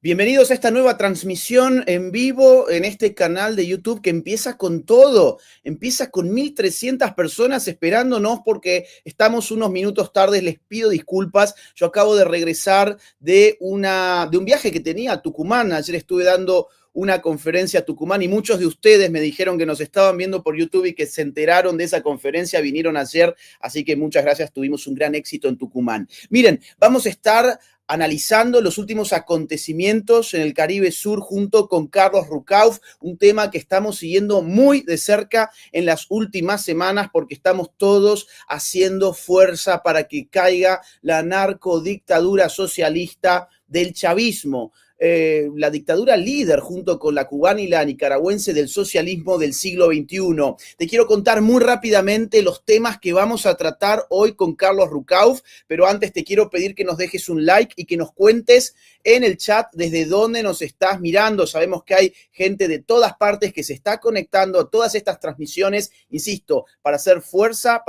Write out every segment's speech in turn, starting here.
Bienvenidos a esta nueva transmisión en vivo en este canal de YouTube que empieza con todo. Empieza con 1.300 personas esperándonos porque estamos unos minutos tarde. Les pido disculpas. Yo acabo de regresar de un viaje que tenía a Tucumán. Ayer estuve dando una conferencia a Tucumán y muchos de ustedes me dijeron que nos estaban viendo por YouTube y que se enteraron de esa conferencia, vinieron ayer, así que muchas gracias, tuvimos un gran éxito en Tucumán. Miren, vamos a estar analizando los últimos acontecimientos en el Caribe Sur junto con Carlos Rucauf, un tema que estamos siguiendo muy de cerca en las últimas semanas porque estamos todos haciendo fuerza para que caiga la narcodictadura socialista del chavismo. La dictadura líder junto con la cubana y la nicaragüense del socialismo del siglo XXI. Te quiero contar muy rápidamente los temas que vamos a tratar hoy con Carlos Rucauf, pero antes te quiero pedir que nos dejes un like y que nos cuentes en el chat desde dónde nos estás mirando. Sabemos que hay gente de todas partes que se está conectando a todas estas transmisiones, insisto, para hacer fuerza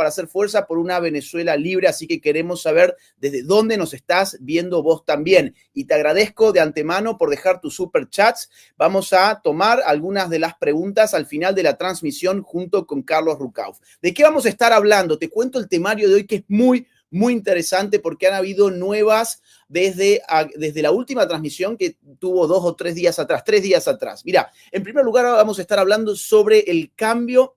por una Venezuela libre, así que queremos saber desde dónde nos estás viendo vos también. Y te agradezco de antemano por dejar tus superchats. Vamos a tomar algunas de las preguntas al final de la transmisión junto con Carlos Rucauf. ¿De qué vamos a estar hablando? Te cuento el temario de hoy que es muy interesante porque han habido nuevas desde la última transmisión que tuvo 2 o 3 días atrás, 3 días atrás. Mira, en primer lugar vamos a estar hablando sobre el cambio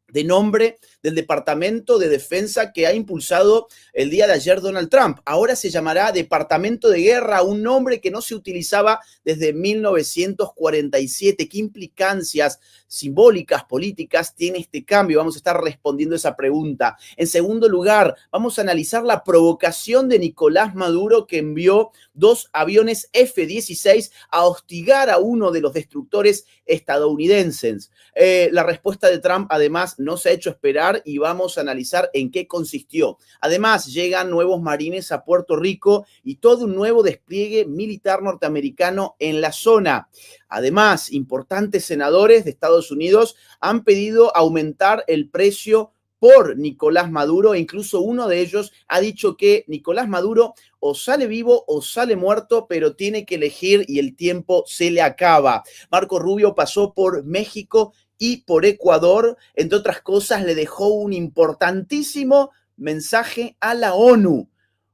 de nombre del Departamento de Defensa que ha impulsado el día de ayer Donald Trump. Ahora se llamará Departamento de Guerra, un nombre que no se utilizaba desde 1947. ¿Qué implicancias simbólicas, políticas tiene este cambio? Vamos a estar respondiendo esa pregunta. En segundo lugar, vamos a analizar la provocación de Nicolás Maduro que envió 2 aviones F-16 a hostigar a uno de los destructores estadounidenses. La respuesta de Trump, además, no se ha hecho esperar y vamos a analizar en qué consistió. Además, llegan nuevos marines a Puerto Rico y todo un nuevo despliegue militar norteamericano en la zona. Además, importantes senadores de Estados Unidos han pedido aumentar el precio por Nicolás Maduro e incluso uno de ellos ha dicho que Nicolás Maduro o sale vivo o sale muerto, pero tiene que elegir y el tiempo se le acaba. Marco Rubio pasó por México y por Ecuador, entre otras cosas, le dejó un importantísimo mensaje a la ONU,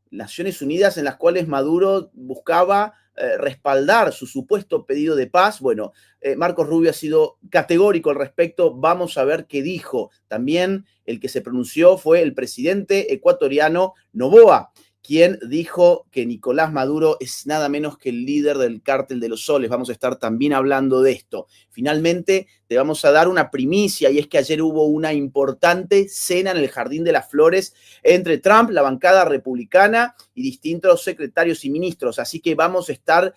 Naciones Unidas, en las cuales Maduro buscaba respaldar su supuesto pedido de paz. Bueno, Marcos Rubio ha sido categórico al respecto. Vamos a ver qué dijo. También el que se pronunció fue el presidente ecuatoriano Noboa, quien dijo que Nicolás Maduro es nada menos que el líder del Cártel de los Soles. Vamos a estar también hablando de esto. Finalmente, te vamos a dar una primicia, y es que ayer hubo una importante cena en el Jardín de las Flores entre Trump, la bancada republicana y distintos secretarios y ministros. Así que vamos a estar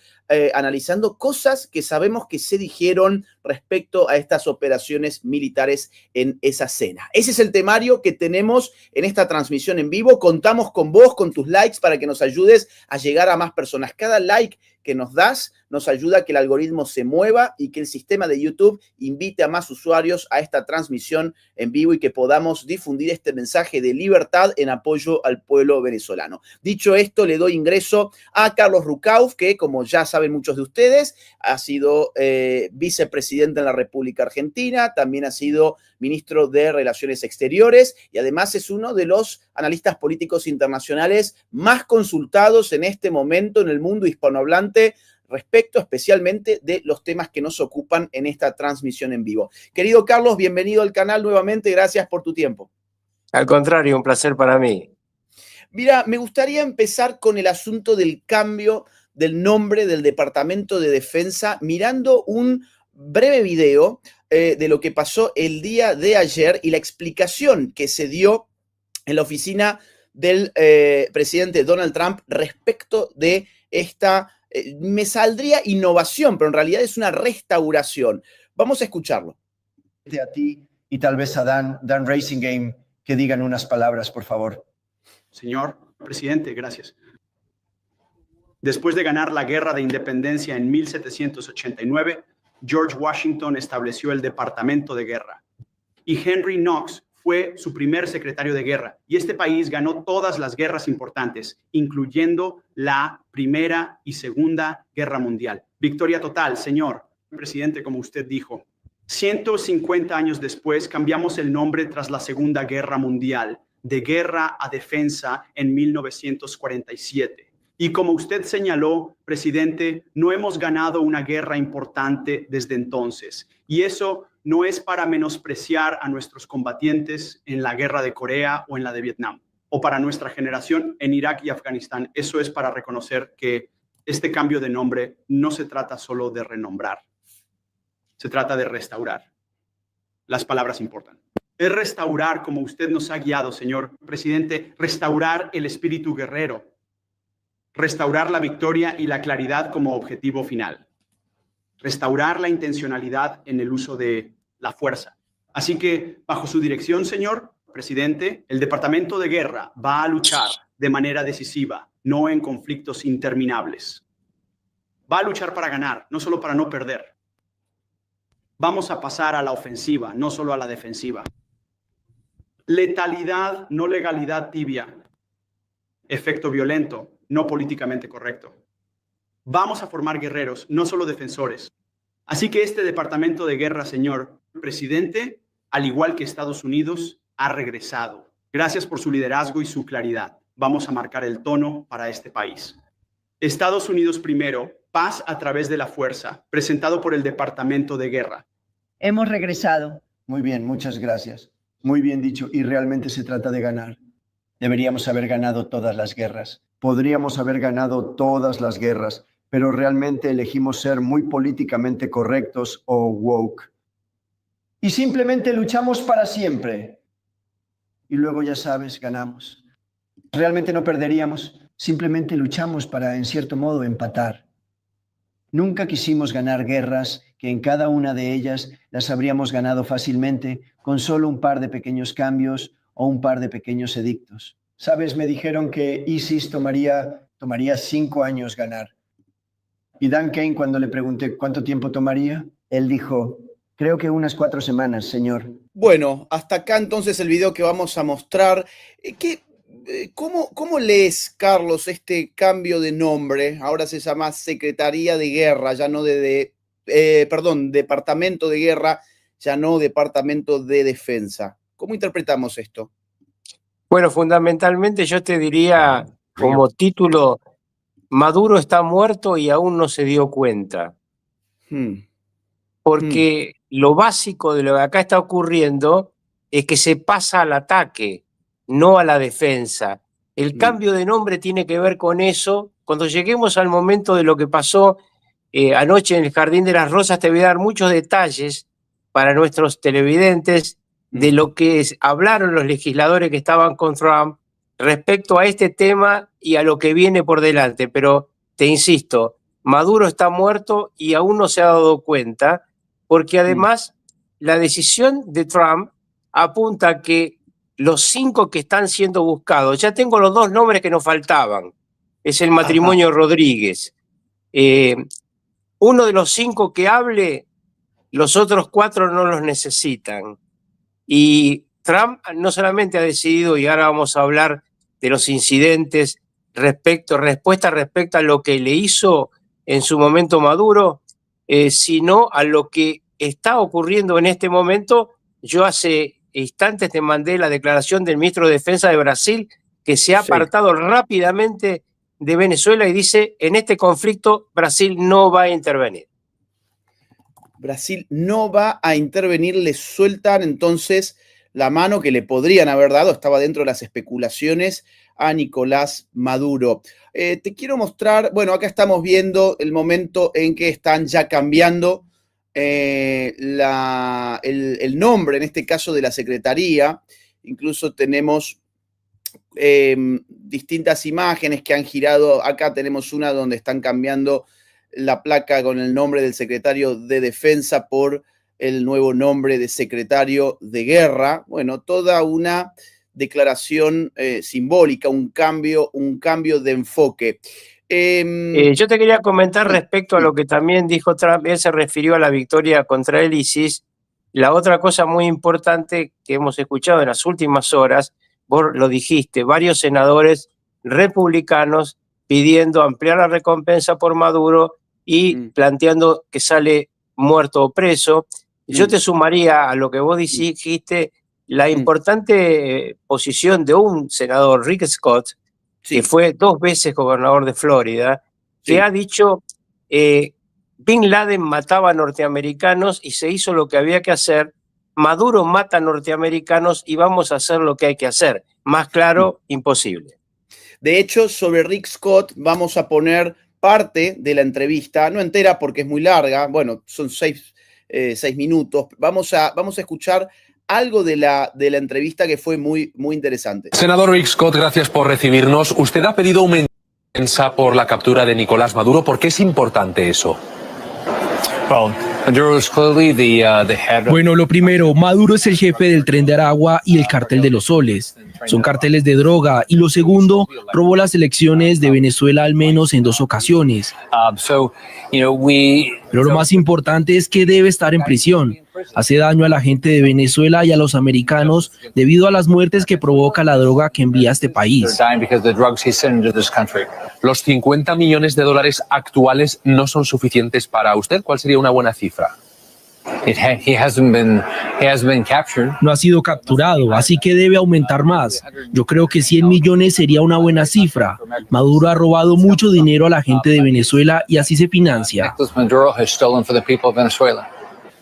analizando cosas que sabemos que se dijeron respecto a estas operaciones militares en esa cena. Ese es el temario que tenemos en esta transmisión en vivo. Contamos con vos, con tus likes, para que nos ayudes a llegar a más personas. Cada like que nos das nos ayuda a que el algoritmo se mueva y que el sistema de YouTube invite a más usuarios a esta transmisión en vivo y que podamos difundir este mensaje de libertad en apoyo al pueblo venezolano. Dicho esto, le doy ingreso a Carlos Rucauf, que, como ya saben muchos de ustedes, ha sido vicepresidente en la República Argentina, también ha sido ministro de Relaciones Exteriores y además es uno de los analistas políticos internacionales más consultados en este momento en el mundo hispanohablante respecto especialmente de los temas que nos ocupan en esta transmisión en vivo. Querido Carlos, bienvenido al canal nuevamente, gracias por tu tiempo. Al contrario, un placer para mí. Mira, me gustaría empezar con el asunto del cambio del nombre del Departamento de Defensa, mirando un breve video de lo que pasó el día de ayer y la explicación que se dio en la oficina del presidente Donald Trump respecto de esta, me saldría innovación, pero en realidad es una restauración. Vamos a escucharlo. A ti y tal vez a Dan Racingame, que digan unas palabras, por favor. Señor presidente, gracias. Después de ganar la Guerra de Independencia en 1789, George Washington estableció el Departamento de Guerra y Henry Knox fue su primer secretario de guerra y este país ganó todas las guerras importantes, incluyendo la Primera y Segunda Guerra Mundial. Victoria total, señor presidente, como usted dijo. 150 años después cambiamos el nombre tras la Segunda Guerra Mundial, de guerra a defensa en 1947. Y como usted señaló, presidente, no hemos ganado una guerra importante desde entonces. Y eso no es para menospreciar a nuestros combatientes en la guerra de Corea o en la de Vietnam, o para nuestra generación en Irak y Afganistán. Eso es para reconocer que este cambio de nombre no se trata solo de renombrar, se trata de restaurar. Las palabras importan. Es restaurar, como usted nos ha guiado, señor presidente, restaurar el espíritu guerrero, restaurar la victoria y la claridad como objetivo final, restaurar la intencionalidad en el uso de la fuerza. Así que, bajo su dirección, señor presidente, el Departamento de Guerra va a luchar de manera decisiva, no en conflictos interminables. Va a luchar para ganar, no solo para no perder. Vamos a pasar a la ofensiva, no solo a la defensiva. Letalidad, no legalidad tibia. Efecto violento, no políticamente correcto. Vamos a formar guerreros, no solo defensores. Así que este Departamento de Guerra, señor presidente, al igual que Estados Unidos, ha regresado. Gracias por su liderazgo y su claridad. Vamos a marcar el tono para este país. Estados Unidos primero, paz a través de la fuerza, presentado por el Departamento de Guerra. Hemos regresado. Muy bien, muchas gracias. Muy bien dicho, y realmente se trata de ganar. Deberíamos haber ganado todas las guerras. Podríamos haber ganado todas las guerras, pero realmente elegimos ser muy políticamente correctos o woke. Y simplemente luchamos para siempre. Y luego, ya sabes, ganamos. Realmente no perderíamos, simplemente luchamos para, en cierto modo, empatar. Nunca quisimos ganar guerras que en cada una de ellas las habríamos ganado fácilmente con solo un par de pequeños cambios o un par de pequeños edictos. Sabes, me dijeron que ISIS tomaría 5 años ganar. Y Dan Kane, cuando le pregunté cuánto tiempo tomaría, él dijo, creo que unas 4 semanas, señor. Bueno, hasta acá entonces el video que vamos a mostrar. ¿Cómo lees, Carlos, este cambio de nombre? Ahora se llama Secretaría de Guerra, ya no Departamento de Guerra, ya no Departamento de Defensa. ¿Cómo interpretamos esto? Bueno, fundamentalmente yo te diría como título, Maduro está muerto y aún no se dio cuenta. Porque lo básico de lo que acá está ocurriendo es que se pasa al ataque, no a la defensa. El cambio de nombre tiene que ver con eso. Cuando lleguemos al momento de lo que pasó anoche en el Jardín de las Rosas, te voy a dar muchos detalles para nuestros televidentes de lo que hablaron los legisladores que estaban con Trump respecto a este tema y a lo que viene por delante. Pero te insisto, Maduro está muerto y aún no se ha dado cuenta, porque además la decisión de Trump apunta a que los 5 que están siendo buscados, ya tengo los 2 nombres que nos faltaban, es el matrimonio Rodríguez. Uno de los 5 que hable, los otros 4 no los necesitan. Y Trump no solamente ha decidido, y ahora vamos a hablar de los incidentes, respuesta respecto a lo que le hizo en su momento Maduro, sino a lo que está ocurriendo en este momento. Yo hace instantes te mandé la declaración del ministro de Defensa de Brasil, que se ha apartado rápidamente de Venezuela y dice, en este conflicto Brasil no va a intervenir. Brasil no va a intervenir, le sueltan entonces la mano que le podrían haber dado, estaba dentro de las especulaciones, a Nicolás Maduro. Te quiero mostrar, bueno, acá estamos viendo el momento en que están ya cambiando el nombre, en este caso de la Secretaría. Incluso tenemos distintas imágenes que han girado. Acá tenemos una donde están cambiando la placa con el nombre del secretario de Defensa por el nuevo nombre de secretario de Guerra. Bueno, toda una declaración simbólica, un cambio de enfoque. Yo te quería comentar respecto a lo que también dijo Trump. Él se refirió a la victoria contra el ISIS la otra cosa muy importante que hemos escuchado en las últimas horas, vos lo dijiste, varios senadores republicanos pidiendo ampliar la recompensa por Maduro y planteando que sale muerto o preso. Yo te sumaría a lo que vos dijiste la importante posición de un senador, Rick Scott, que fue 2 veces gobernador de Florida, que ha dicho Bin Laden mataba a norteamericanos y se hizo lo que había que hacer, Maduro mata a norteamericanos y vamos a hacer lo que hay que hacer. Más claro, imposible. De hecho, sobre Rick Scott vamos a poner parte de la entrevista, no entera porque es muy larga, bueno, son 6 minutos. Vamos a escuchar algo de la entrevista que fue muy interesante. Senador Rick Scott, gracias por recibirnos. Usted ha pedido una defensa por la captura de Nicolás Maduro. ¿Por qué es importante eso? Bueno, lo primero, Maduro es el jefe del Tren de Aragua y el Cartel de los Soles. Son carteles de droga. Y lo segundo, robó las elecciones de Venezuela al menos en 2 ocasiones. Pero lo más importante es que debe estar en prisión. Hace daño a la gente de Venezuela y a los americanos debido a las muertes que provoca la droga que envía a este país. Los 50 millones de dólares actuales no son suficientes para usted. ¿Cuál sería una buena cifra? No ha sido capturado, así que debe aumentar más. Yo creo que 100 millones sería una buena cifra. Maduro ha robado mucho dinero a la gente de Venezuela y así se financia.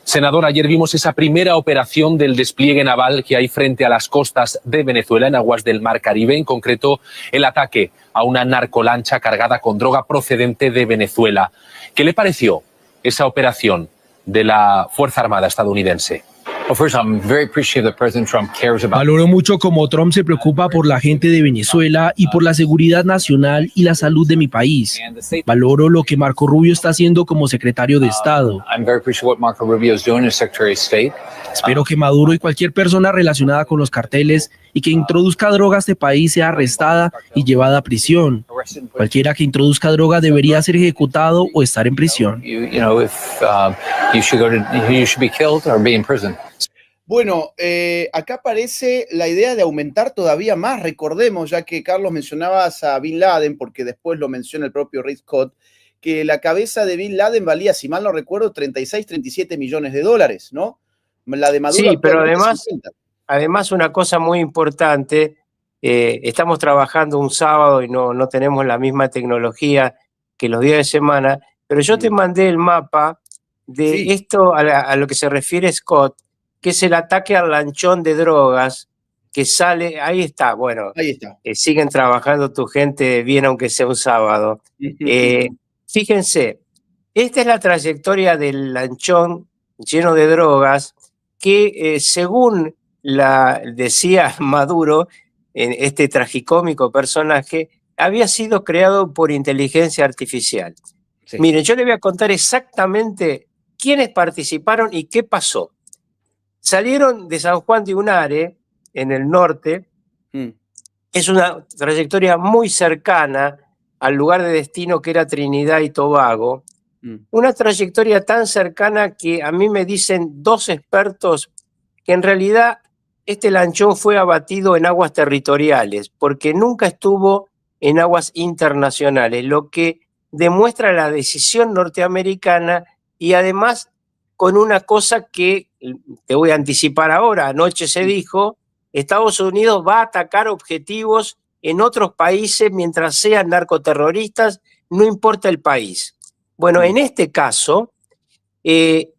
Senador, ayer vimos esa primera operación del despliegue naval que hay frente a las costas de Venezuela en aguas del Mar Caribe, en concreto el ataque a una narcolancha cargada con droga procedente de Venezuela. ¿Qué le pareció esa operación de la Fuerza Armada estadounidense? Valoro mucho cómo Trump se preocupa por la gente de Venezuela y por la seguridad nacional y la salud de mi país. Valoro lo que Marco Rubio está haciendo como secretario de Estado. Espero que Maduro y cualquier persona relacionada con los carteles y que introduzca droga a este país sea arrestada y llevada a prisión. Cualquiera que introduzca droga debería ser ejecutado o estar en prisión. Bueno, acá aparece la idea de aumentar todavía más. Recordemos, ya que Carlos mencionabas a Bin Laden, porque después lo menciona el propio Rick Scott, que la cabeza de Bin Laden valía, si mal no recuerdo, 36, 37 millones de dólares, ¿no? La de Maduro. Sí, pero además una cosa muy importante, estamos trabajando un sábado y no tenemos la misma tecnología que los días de semana, pero yo te mandé el mapa de esto a lo que se refiere Scott, que es el ataque al lanchón de drogas que sale, ahí está, bueno, ahí está. Siguen trabajando tu gente bien aunque sea un sábado. Fíjense, esta es la trayectoria del lanchón lleno de drogas que según decía Maduro, en este tragicómico personaje, había sido creado por inteligencia artificial. Sí. Miren, yo les voy a contar exactamente quiénes participaron y qué pasó. Salieron de San Juan de Unare, en el norte. Es una trayectoria muy cercana al lugar de destino que era Trinidad y Tobago. Una trayectoria tan cercana que a mí me dicen 2 expertos que en realidad este lanchón fue abatido en aguas territoriales, porque nunca estuvo en aguas internacionales, lo que demuestra la decisión norteamericana y además con una cosa que te voy a anticipar ahora. Anoche se dijo, Estados Unidos va a atacar objetivos en otros países mientras sean narcoterroristas, no importa el país. Bueno, en este caso,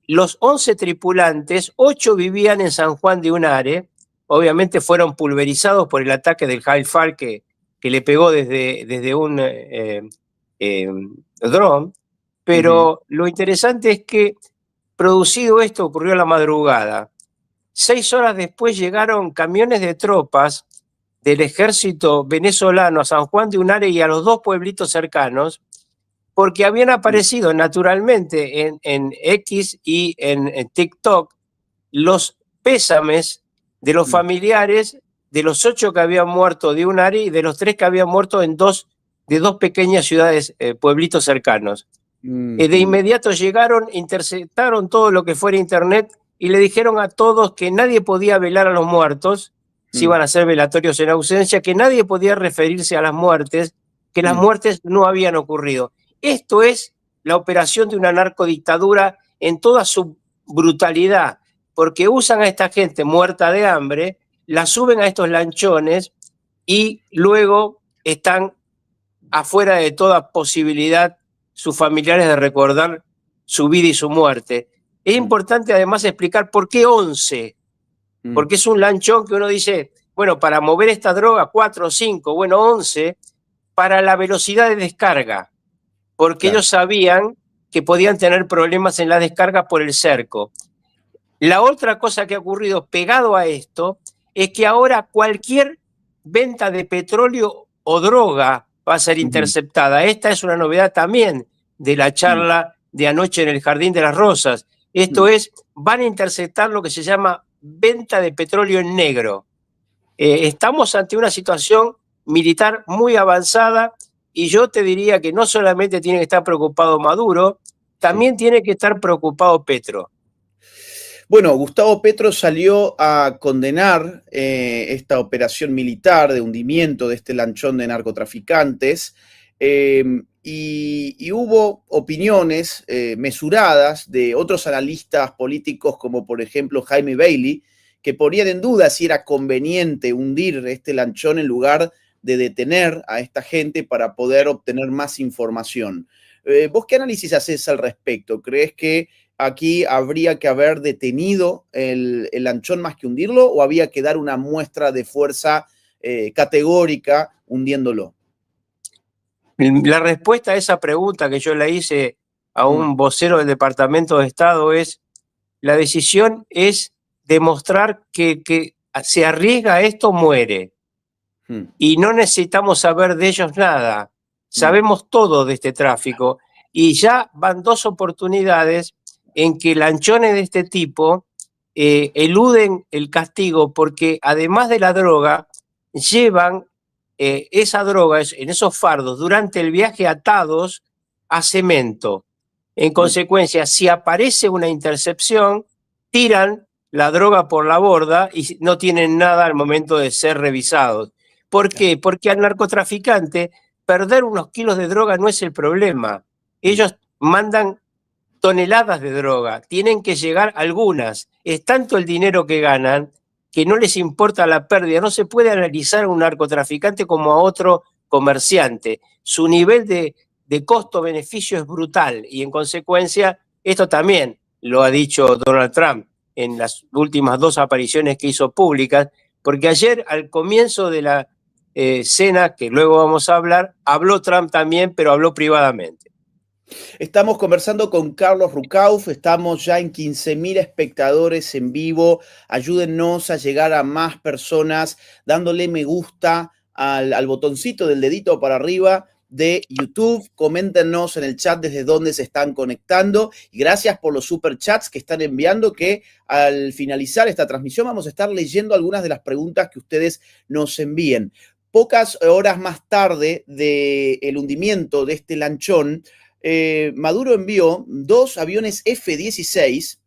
los 11 tripulantes, 8 vivían en San Juan de Unare, obviamente fueron pulverizados por el ataque del Hail que le pegó desde un dron, pero lo interesante es que producido esto ocurrió a la madrugada. 6 horas después llegaron camiones de tropas del ejército venezolano a San Juan de Unare y a los 2 pueblitos cercanos, porque habían aparecido naturalmente en X y en TikTok los pésames de los familiares de los 8 que habían muerto de Unare y de los 3 que habían muerto en 2 pequeñas ciudades, pueblitos cercanos. De inmediato llegaron, interceptaron todo lo que fuera internet y le dijeron a todos que nadie podía velar a los muertos, si iban a hacer velatorios en ausencia, que nadie podía referirse a las muertes, que las muertes no habían ocurrido. Esto es la operación de una narcodictadura en toda su brutalidad, porque usan a esta gente muerta de hambre, la suben a estos lanchones y luego están afuera de toda posibilidad sus familiares de recordar su vida y su muerte. Es importante además explicar por qué 11, porque es un lanchón que uno dice, bueno, para mover esta droga 4 o 5, bueno, 11, para la velocidad de descarga, porque ellos sabían que podían tener problemas en la descarga por el cerco. La otra cosa que ha ocurrido pegado a esto es que ahora cualquier venta de petróleo o droga va a ser interceptada. Esta es una novedad también de la charla de anoche en el Jardín de las Rosas. Esto es, van a interceptar lo que se llama venta de petróleo en negro. Estamos ante una situación militar muy avanzada y yo te diría que no solamente tiene que estar preocupado Maduro, también tiene que estar preocupado Petro. Bueno, Gustavo Petro salió a condenar esta operación militar de hundimiento de este lanchón de narcotraficantes y hubo opiniones mesuradas de otros analistas políticos como por ejemplo Jaime Bailey, que ponían en duda si era conveniente hundir este lanchón en lugar de detener a esta gente para poder obtener más información. ¿Vos qué análisis haces al respecto? ¿Crees que aquí habría que haber detenido el lanchón más que hundirlo o había que dar una muestra de fuerza categórica hundiéndolo? La respuesta a esa pregunta que yo le hice a un vocero del Departamento de Estado es, la decisión es demostrar que se arriesga a esto, muere. Y no necesitamos saber de ellos nada. Sabemos todo de este tráfico y ya van 2 oportunidades en que lanchones de este tipo eluden el castigo porque además de la droga, llevan esa droga en esos fardos durante el viaje atados a cemento. En consecuencia, si aparece una intercepción, tiran la droga por la borda y no tienen nada al momento de ser revisados. ¿Por qué? Porque al narcotraficante perder unos kilos de droga no es el problema. Ellos mandan toneladas de droga, tienen que llegar algunas. Es tanto el dinero que ganan que no les importa la pérdida. No se puede analizar a un narcotraficante como a otro comerciante. Su nivel de costo-beneficio es brutal y en consecuencia esto también lo ha dicho Donald Trump en las últimas 2 apariciones que hizo públicas, porque ayer al comienzo de la cena, que luego vamos a hablar, habló Trump también, pero habló privadamente. Estamos conversando con Carlos Rucauf, estamos ya en 15.000 espectadores en vivo. Ayúdennos a llegar a más personas dándole me gusta al botoncito del dedito para arriba de YouTube. Coméntenos en el chat desde dónde se están conectando y gracias por los superchats que están enviando, que al finalizar esta transmisión vamos a estar leyendo algunas de las preguntas que ustedes nos envíen. Pocas horas más tarde del hundimiento de este lanchón, Maduro envió 2 aviones F-16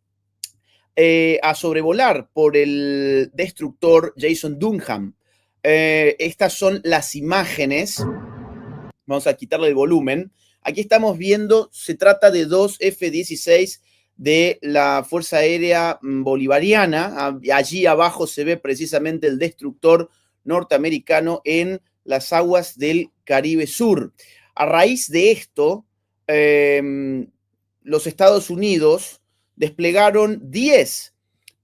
a sobrevolar por el destructor Jason Dunham. Estas son las imágenes. Vamos a quitarle el volumen. Aquí estamos viendo, se trata de 2 F-16 de la Fuerza Aérea Bolivariana. Allí abajo se ve precisamente el destructor norteamericano en las aguas del Caribe Sur. A raíz de esto, los Estados Unidos desplegaron 10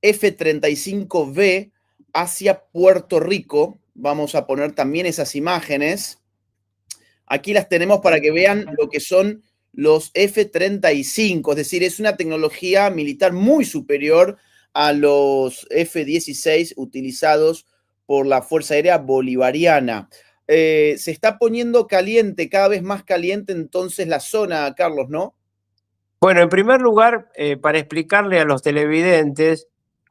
F-35B hacia Puerto Rico. Vamos a poner también esas imágenes. Aquí las tenemos para que vean lo que son los F-35, es decir, es una tecnología militar muy superior a los F-16 utilizados por la Fuerza Aérea Bolivariana. Se está poniendo caliente, cada vez más caliente entonces la zona, Carlos, ¿no? Bueno, en primer lugar, para explicarle a los televidentes,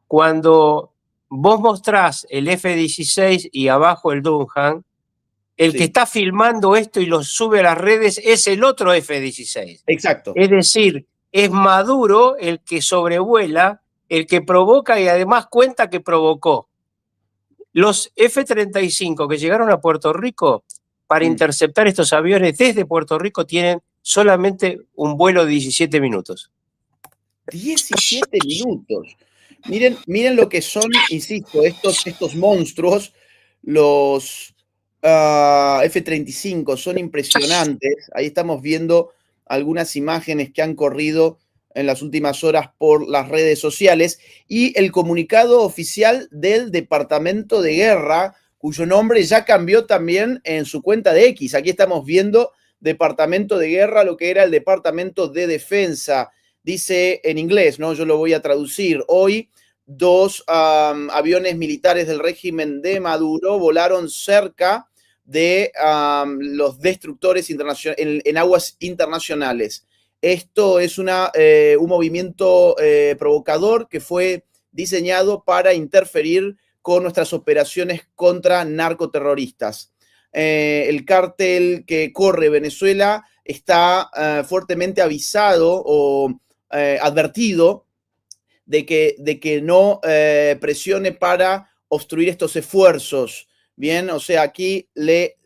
cuando vos mostrás el F-16 y abajo el Dunham, el que está filmando esto y lo sube a las redes es el otro F-16. Exacto. Es decir, es Maduro el que sobrevuela el que provoca y además cuenta que provocó. Los F-35 que llegaron a Puerto Rico para interceptar estos aviones desde Puerto Rico tienen solamente un vuelo de 17 minutos. 17 minutos. Miren lo que son, insisto, estos monstruos, los F-35, son impresionantes. Ahí estamos viendo algunas imágenes que han corrido en las últimas horas por las redes sociales y el comunicado oficial del Departamento de Guerra, cuyo nombre ya cambió también en su cuenta de X. Aquí estamos viendo Departamento de Guerra, lo que era el Departamento de Defensa. Dice en inglés, ¿no? Yo lo voy a traducir. Hoy, 2 aviones militares del régimen de Maduro volaron cerca de los destructores en aguas internacionales. Esto es un movimiento provocador que fue diseñado para interferir con nuestras operaciones contra narcoterroristas. El cártel que corre Venezuela está fuertemente avisado o advertido de que no presione para obstruir estos esfuerzos. Bien, o sea, aquí le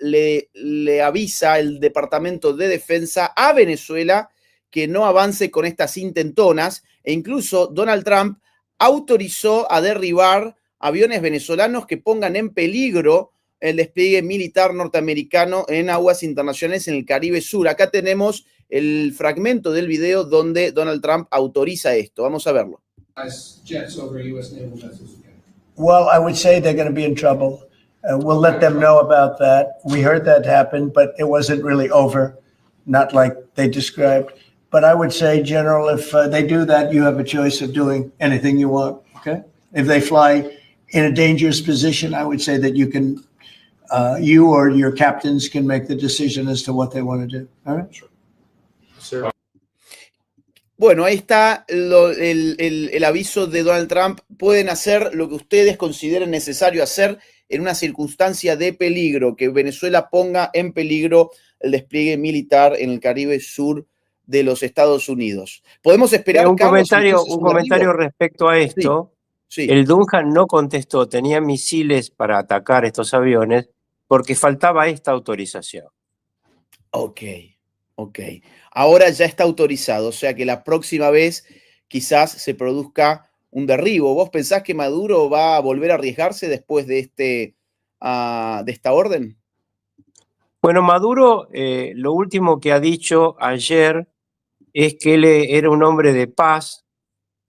avisa el Departamento de Defensa a Venezuela que no avance con estas intentonas, e incluso Donald Trump autorizó a derribar aviones venezolanos que pongan en peligro el despliegue militar norteamericano en aguas internacionales en el Caribe Sur. Acá tenemos el fragmento del video donde Donald Trump autoriza esto. Vamos a verlo. Well, I would say they're going to be in trouble. We'll let them know about that. We heard that happen, but it wasn't really over, not like they described. But I would say, General, if they do that, you have a choice of doing anything you want, okay? If they fly in a dangerous position, I would say that you can, you or your captains can make the decision as to what they want to do, all right? Sure. Bueno, ahí está el aviso de Donald Trump. Pueden hacer lo que ustedes consideren necesario hacer en una circunstancia de peligro, que Venezuela ponga en peligro el despliegue militar en el Caribe Sur de los Estados Unidos. Podemos esperar un comentario respecto a esto. Sí. El Duncan no contestó, tenía misiles para atacar estos aviones porque faltaba esta autorización. Ok. Ahora ya está autorizado, o sea que la próxima vez quizás se produzca un derribo. ¿Vos pensás que Maduro va a volver a arriesgarse después de esta orden? Bueno, Maduro lo último que ha dicho ayer es que él era un hombre de paz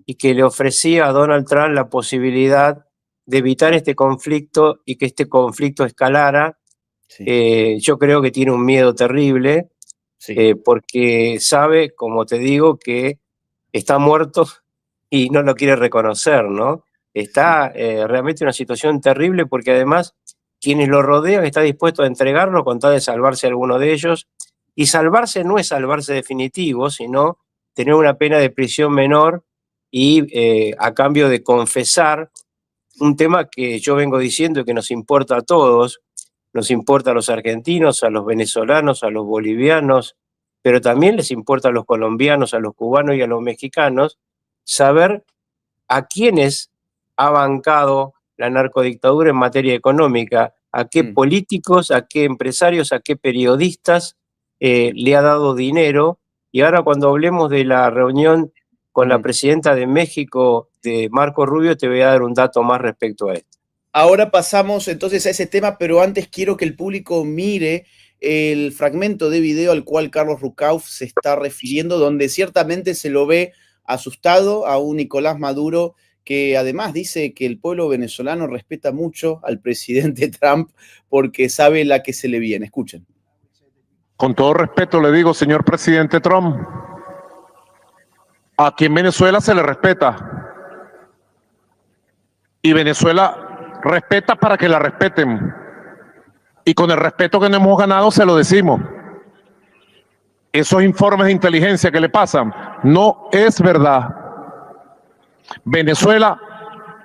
y que le ofrecía a Donald Trump la posibilidad de evitar este conflicto y que este conflicto escalara. Sí. Yo creo que tiene un miedo terrible, sí. Porque sabe, como te digo, que está muerto y no lo quiere reconocer, ¿no? Está realmente en una situación terrible porque además quienes lo rodean están dispuestos a entregarlo con tal de salvarse alguno de ellos. Y salvarse no es salvarse definitivo, sino tener una pena de prisión menor y a cambio de confesar un tema que yo vengo diciendo que nos importa a todos, nos importa a los argentinos, a los venezolanos, a los bolivianos, pero también les importa a los colombianos, a los cubanos y a los mexicanos, saber a quiénes ha bancado la narcodictadura en materia económica, a qué políticos, a qué empresarios, a qué periodistas le ha dado dinero. Y ahora cuando hablemos de la reunión con la presidenta de México, de Marco Rubio, te voy a dar un dato más respecto a esto. Ahora pasamos entonces a ese tema, pero antes quiero que el público mire el fragmento de video al cual Carlos Rucauf se está refiriendo, donde ciertamente se lo ve asustado a un Nicolás Maduro que además dice que el pueblo venezolano respeta mucho al presidente Trump porque sabe la que se le viene. Escuchen. Con todo respeto le digo, señor presidente Trump, aquí en Venezuela se le respeta. Y Venezuela respeta para que la respeten. Y con el respeto que nos hemos ganado se lo decimos. Esos informes de inteligencia que le pasan no es verdad. Venezuela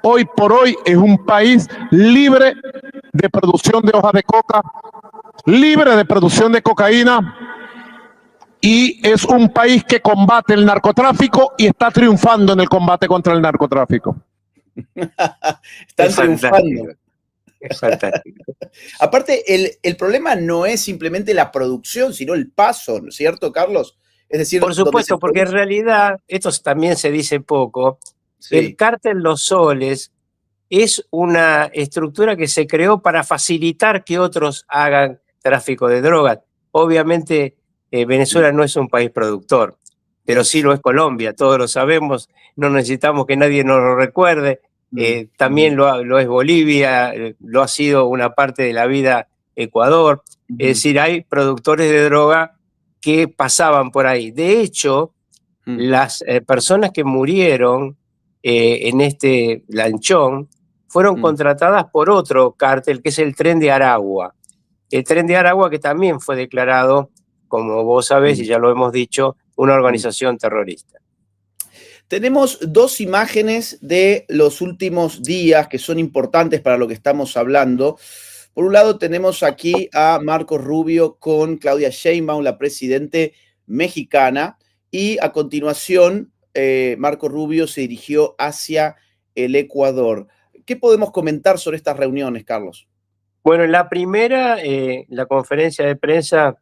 hoy por hoy es un país libre de producción de hojas de coca, libre de producción de cocaína, y es un país que combate el narcotráfico y está triunfando en el combate contra el narcotráfico. Están Es triunfando. fantástico. Es fantástico. Aparte, el problema no es simplemente la producción, sino el paso, ¿no es cierto, Carlos? Es decir, Por supuesto, porque en realidad, esto también se dice poco, Sí. el cártel Los Soles es una estructura que se creó para facilitar que otros hagan tráfico de drogas. Obviamente, Venezuela no es un país productor, pero sí lo es Colombia, todos lo sabemos, no necesitamos que nadie nos lo recuerde. También lo es Bolivia, lo ha sido una parte de la vida Ecuador. Es decir, hay productores de droga que pasaban por ahí. De hecho, las personas que murieron en este lanchón fueron contratadas por otro cártel, que es el Tren de Aragua. El Tren de Aragua, que también fue declarado, como vos sabés y ya lo hemos dicho, una organización terrorista. Tenemos dos imágenes de los últimos días que son importantes para lo que estamos hablando. Por un lado tenemos aquí a Marco Rubio con Claudia Sheinbaum, la presidente mexicana, y a continuación Marco Rubio se dirigió hacia el Ecuador. ¿Qué podemos comentar sobre estas reuniones, Carlos? Bueno, en la primera, la conferencia de prensa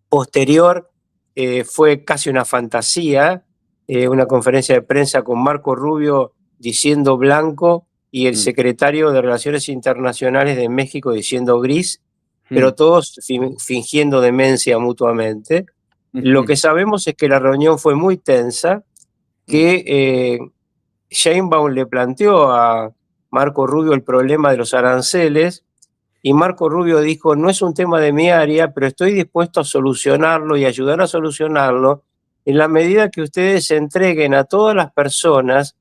posterior fue casi una fantasía, una conferencia de prensa con Marco Rubio diciendo blanco y el secretario de Relaciones Internacionales de México diciendo gris, pero todos fingiendo demencia mutuamente. Lo que sabemos es que la reunión fue muy tensa, que Sheinbaum le planteó a Marco Rubio el problema de los aranceles, y Marco Rubio dijo, no es un tema de mi área, pero estoy dispuesto a solucionarlo y ayudar a solucionarlo en la medida que ustedes entreguen a todas las personas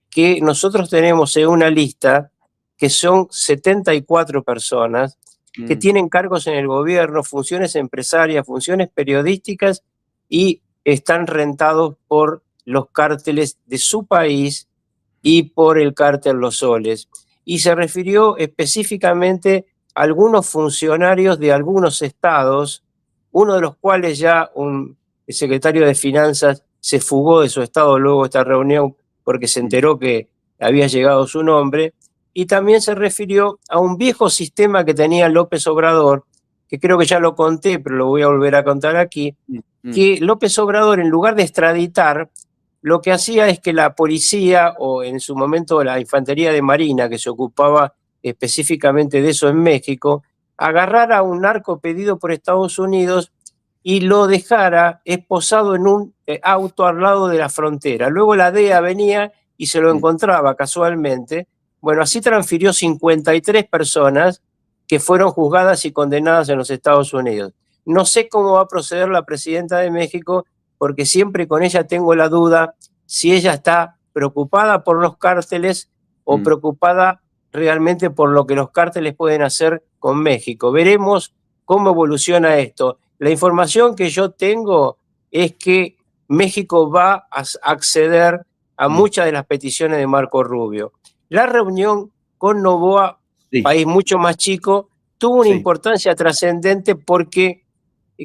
que nosotros tenemos en una lista, que son 74 personas, que tienen cargos en el gobierno, funciones empresarias, funciones periodísticas, y están rentados por los cárteles de su país y por el cártel Los Soles. Y se refirió específicamente a algunos funcionarios de algunos estados, uno de los cuales ya el secretario de Finanzas se fugó de su estado luego de esta reunión porque se enteró que había llegado su nombre, y también se refirió a un viejo sistema que tenía López Obrador, que creo que ya lo conté, pero lo voy a volver a contar aquí, que López Obrador, en lugar de extraditar, lo que hacía es que la policía, o en su momento la infantería de Marina, que se ocupaba específicamente de eso en México, agarrara a un narco pedido por Estados Unidos y lo dejara esposado en un auto al lado de la frontera. Luego la DEA venía y se lo encontraba casualmente. Bueno, así transfirió 53 personas que fueron juzgadas y condenadas en los Estados Unidos. No sé cómo va a proceder la presidenta de México, porque siempre con ella tengo la duda si ella está preocupada por los cárteles o preocupada realmente por lo que los cárteles pueden hacer con México. Veremos cómo evoluciona esto. La información que yo tengo es que México va a acceder a muchas de las peticiones de Marco Rubio. La reunión con Noboa, país mucho más chico, tuvo una importancia trascendente porque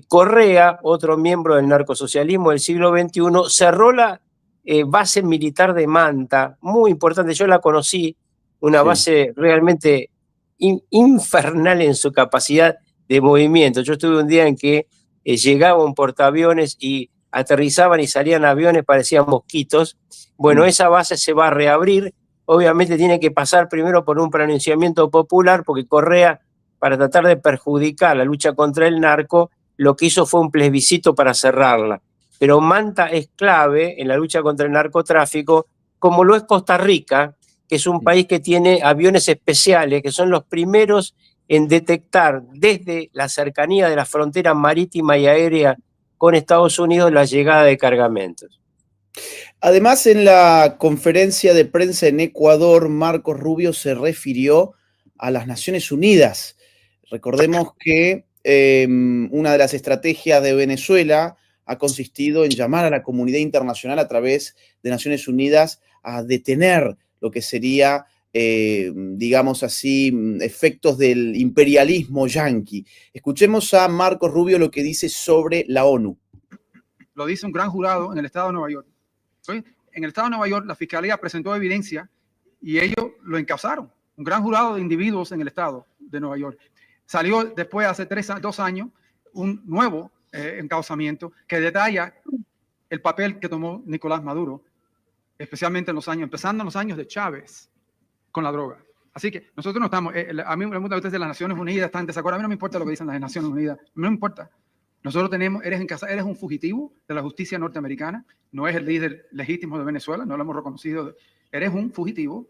Correa, otro miembro del narcosocialismo del siglo XXI, cerró la base militar de Manta, muy importante, yo la conocí, una base realmente infernal en su capacidad de movimiento. Yo estuve un día en que llegaba un portaaviones y aterrizaban y salían aviones, parecían mosquitos. Bueno, esa base se va a reabrir, obviamente tiene que pasar primero por un pronunciamiento popular, porque Correa, para tratar de perjudicar la lucha contra el narco, lo que hizo fue un plebiscito para cerrarla. Pero Manta es clave en la lucha contra el narcotráfico, como lo es Costa Rica, que es un país que tiene aviones especiales, que son los primeros en detectar desde la cercanía de la frontera marítima y aérea con Estados Unidos la llegada de cargamentos. Además, en la conferencia de prensa en Ecuador, Marco Rubio se refirió a las Naciones Unidas. Recordemos que una de las estrategias de Venezuela ha consistido en llamar a la comunidad internacional a través de Naciones Unidas a detener lo que sería, digamos así, efectos del imperialismo yanqui. Escuchemos a Marco Rubio lo que dice sobre la ONU. lo dice un gran jurado en el estado de Nueva York. ¿Sí? En el estado de Nueva York, la fiscalía presentó evidencia y ellos lo encausaron. Un gran jurado de individuos en el estado de Nueva York. Salió después, hace 2 años, un nuevo encausamiento que detalla el papel que tomó Nicolás Maduro, especialmente empezando en los años de Chávez, con la droga. Así que nosotros no estamos, a mí me preguntan ustedes de las Naciones Unidas, están en desacuerdo. A mí no me importa lo que dicen las Naciones Unidas, no me importa. Nosotros eres un fugitivo de la justicia norteamericana, no es el líder legítimo de Venezuela, no lo hemos reconocido. Eres un fugitivo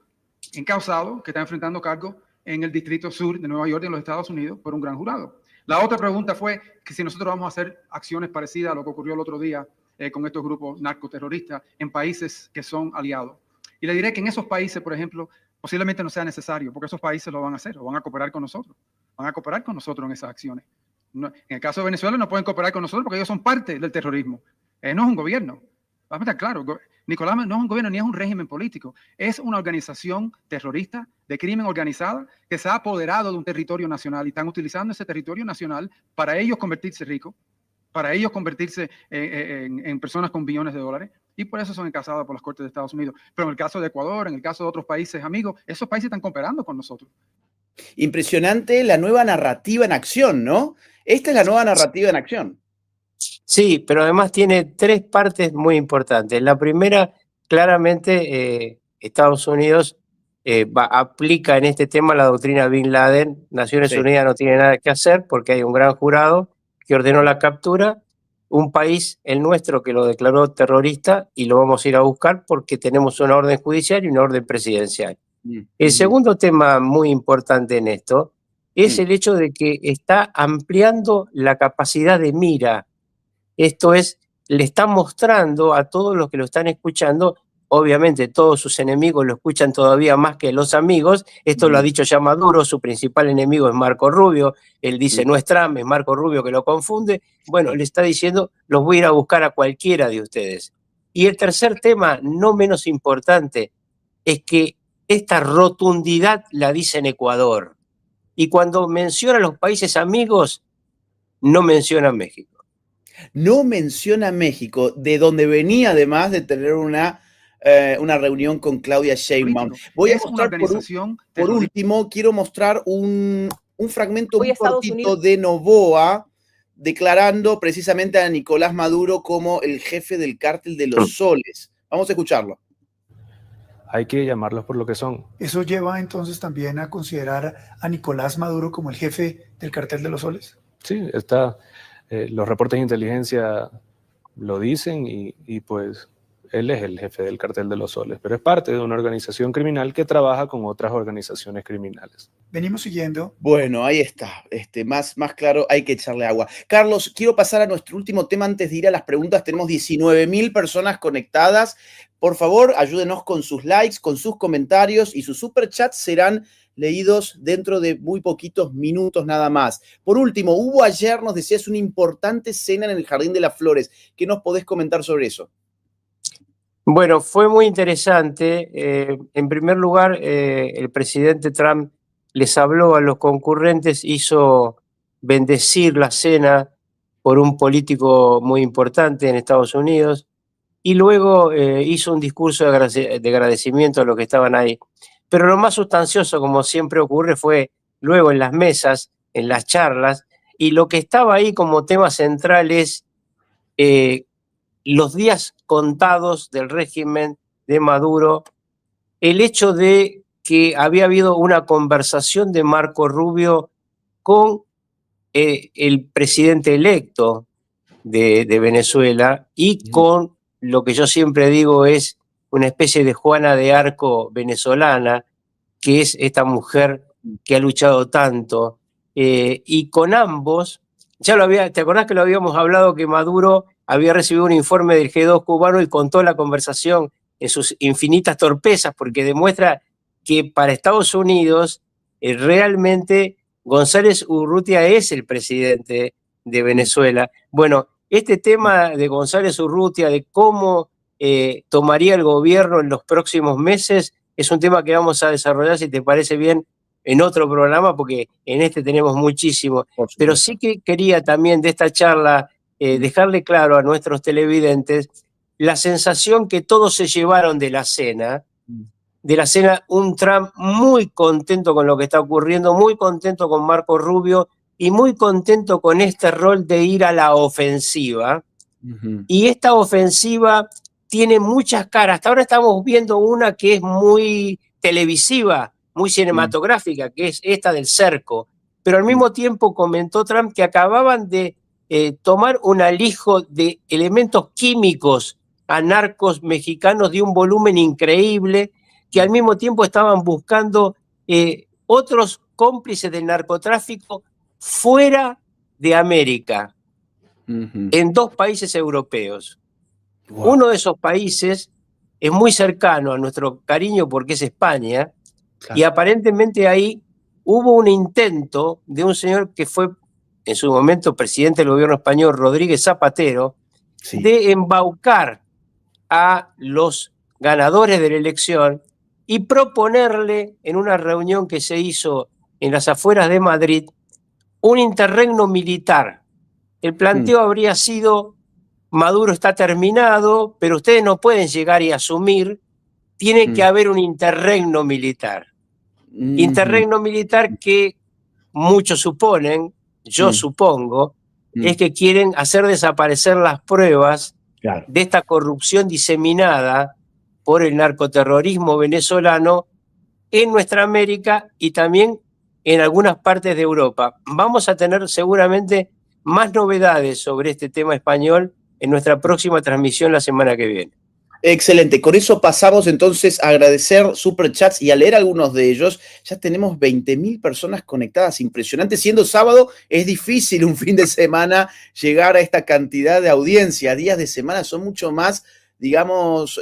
encausado que está enfrentando cargos en el Distrito Sur de Nueva York, en los Estados Unidos, por un gran jurado. La otra pregunta fue que si nosotros vamos a hacer acciones parecidas a lo que ocurrió el otro día con estos grupos narcoterroristas en países que son aliados. Y le diré que en esos países, por ejemplo, posiblemente no sea necesario, porque esos países lo van a hacer, o van a cooperar con nosotros. Van a cooperar con nosotros en esas acciones. No, en el caso de Venezuela no pueden cooperar con nosotros porque ellos son parte del terrorismo. No es un gobierno. Vamos a estar claros, Nicolás no es un gobierno ni es un régimen político. Es una organización terrorista de crimen organizada que se ha apoderado de un territorio nacional y están utilizando ese territorio nacional para ellos convertirse ricos, para ellos convertirse en personas con billones de dólares, y por eso son encausados por las Cortes de Estados Unidos. Pero en el caso de Ecuador, en el caso de otros países amigos, esos países están cooperando con nosotros. Impresionante la nueva narrativa en acción, ¿no? Esta es la nueva narrativa en acción. Sí, pero además tiene 3 partes muy importantes. La primera, claramente, Estados Unidos aplica en este tema la doctrina Bin Laden. Naciones Unidas no tiene nada que hacer porque hay un gran jurado que ordenó la captura. Un país, el nuestro, que lo declaró terrorista y lo vamos a ir a buscar porque tenemos una orden judicial y una orden presidencial. El segundo tema muy importante en esto es el hecho de que está ampliando la capacidad de mira. Esto es, le está mostrando a todos los que lo están escuchando, obviamente todos sus enemigos lo escuchan todavía más que los amigos, esto lo ha dicho ya Maduro, su principal enemigo es Marco Rubio, él dice no es Trump, es Marco Rubio que lo confunde, bueno, le está diciendo, los voy a ir a buscar a cualquiera de ustedes. Y el tercer tema, no menos importante, es que esta rotundidad la dice en Ecuador. Y cuando menciona a los países amigos, no menciona a México. No menciona a México, de donde venía además de tener una reunión con Claudia Sheinbaum. Voy a mostrar por último, quiero mostrar un fragmento muy cortito de Noboa declarando precisamente a Nicolás Maduro como el jefe del cártel de los soles. Vamos a escucharlo. Hay que llamarlos por lo que son. ¿Eso lleva entonces también a considerar a Nicolás Maduro como el jefe del cartel de los soles? Sí, los reportes de inteligencia lo dicen y pues él es el jefe del cartel de los soles, pero es parte de una organización criminal que trabaja con otras organizaciones criminales. Venimos siguiendo. Bueno, ahí está. Más claro, hay que echarle agua. Carlos, quiero pasar a nuestro último tema antes de ir a las preguntas. Tenemos 19.000 personas conectadas. Por favor, ayúdenos con sus likes, con sus comentarios y sus superchats serán leídos dentro de muy poquitos minutos nada más. Por último, hubo ayer, nos decías, una importante cena en el Jardín de las Flores. ¿Qué nos podés comentar sobre eso? Bueno, fue muy interesante. En primer lugar, el presidente Trump les habló a los concurrentes, hizo bendecir la cena por un político muy importante en Estados Unidos y luego hizo un discurso de agradecimiento a los que estaban ahí. Pero lo más sustancioso, como siempre ocurre, fue luego en las mesas, en las charlas, y lo que estaba ahí como tema central es los días contados del régimen de Maduro, el hecho de que había habido una conversación de Marco Rubio con el presidente electo de Venezuela y con lo que yo siempre digo es una especie de Juana de Arco venezolana, que es esta mujer que ha luchado tanto, y con ambos, ¿te acordás que lo habíamos hablado que Maduro había recibido un informe del G2 cubano y contó la conversación en sus infinitas torpezas, porque demuestra que para Estados Unidos realmente González Urrutia es el presidente de Venezuela? Bueno, este tema de González Urrutia, de cómo tomaría el gobierno en los próximos meses, es un tema que vamos a desarrollar, si te parece bien, en otro programa, porque en este tenemos muchísimo. Pero sí que quería también de esta charla dejarle claro a nuestros televidentes la sensación que todos se llevaron de la cena, un Trump muy contento con lo que está ocurriendo, muy contento con Marco Rubio y muy contento con este rol de ir a la ofensiva. Y esta ofensiva tiene muchas caras. Hasta ahora estamos viendo una que es muy televisiva, muy cinematográfica, que es esta del cerco. Pero al mismo tiempo comentó Trump que acababan de tomar un alijo de elementos químicos a narcos mexicanos de un volumen increíble, que al mismo tiempo estaban buscando otros cómplices del narcotráfico fuera de América, en 2 países europeos. Wow. Uno de esos países es muy cercano a nuestro cariño porque es España, Claro. y aparentemente ahí hubo un intento de un señor que fue en su momento presidente del gobierno español, Rodríguez Zapatero, Sí. de embaucar a los ganadores de la elección y proponerle en una reunión que se hizo en las afueras de Madrid un interregno militar. El planteo habría sido: Maduro está terminado, pero ustedes no pueden llegar y asumir, tiene que haber un interregno militar. Interregno militar que muchos suponen, yo supongo, es que quieren hacer desaparecer las pruebas Claro. de esta corrupción diseminada por el narcoterrorismo venezolano en nuestra América y también en algunas partes de Europa. Vamos a tener seguramente más novedades sobre este tema español en nuestra próxima transmisión la semana que viene. Excelente, con eso pasamos entonces a agradecer superchats y a leer algunos de ellos. Ya tenemos 20.000 personas conectadas, impresionante. Siendo sábado es difícil un fin de semana llegar a esta cantidad de audiencia. Días de semana son mucho más, digamos,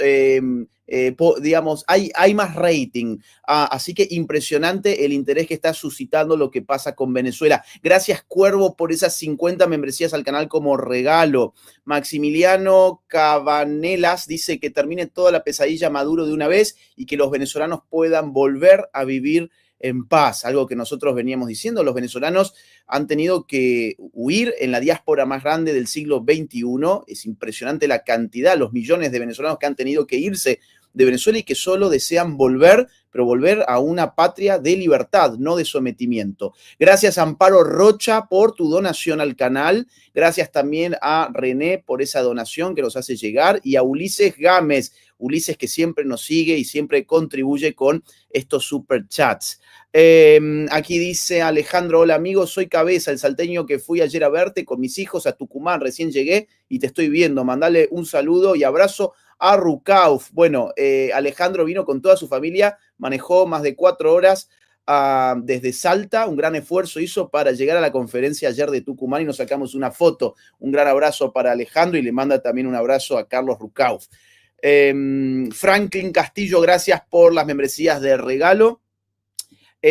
hay más rating. Así que impresionante el interés que está suscitando lo que pasa con Venezuela. Gracias, Cuervo, por esas 50 membresías al canal como regalo. Maximiliano Cabanelas dice que termine toda la pesadilla Maduro de una vez y que los venezolanos puedan volver a vivir en paz, algo que nosotros veníamos diciendo. Los venezolanos han tenido que huir en la diáspora más grande del siglo XXI. Es impresionante la cantidad, los millones de venezolanos que han tenido que irse de Venezuela y que solo desean volver, pero volver a una patria de libertad, no de sometimiento. Gracias, Amparo Rocha, por tu donación al canal. Gracias también a René por esa donación que nos hace llegar, y a Ulises Gámez, Ulises que siempre nos sigue y siempre contribuye con estos superchats. Aquí dice Alejandro: hola amigos, soy Cabeza, el salteño que fui ayer a verte con mis hijos a Tucumán, recién llegué y te estoy viendo. Mandale un saludo y abrazo a Rucauf. Bueno, Alejandro vino con toda su familia, manejó más de 4 horas desde Salta, un gran esfuerzo hizo para llegar a la conferencia ayer de Tucumán y nos sacamos una foto. Un gran abrazo para Alejandro y le manda también un abrazo a Carlos Rucauf. Franklin Castillo, gracias por las membresías de regalo.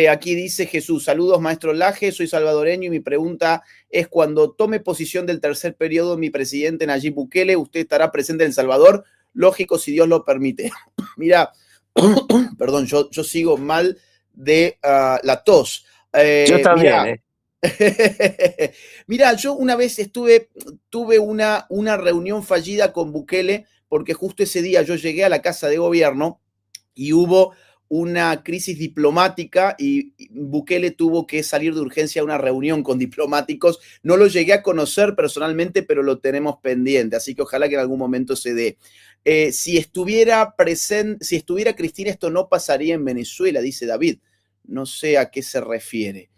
Aquí dice Jesús: saludos maestro Laje, soy salvadoreño y mi pregunta es: cuando tome posición del tercer periodo mi presidente Nayib Bukele, ¿usted estará presente en El Salvador? Lógico, si Dios lo permite. Mira, perdón, yo sigo mal de la tos. Yo también, Mira, yo una vez tuve una reunión fallida con Bukele, porque justo ese día yo llegué a la Casa de Gobierno y hubo una crisis diplomática y Bukele tuvo que salir de urgencia a una reunión con diplomáticos. No lo llegué a conocer personalmente, pero lo tenemos pendiente, así que ojalá que en algún momento se dé. Si estuviera Cristina, esto no pasaría en Venezuela, dice David. No sé a qué se refiere.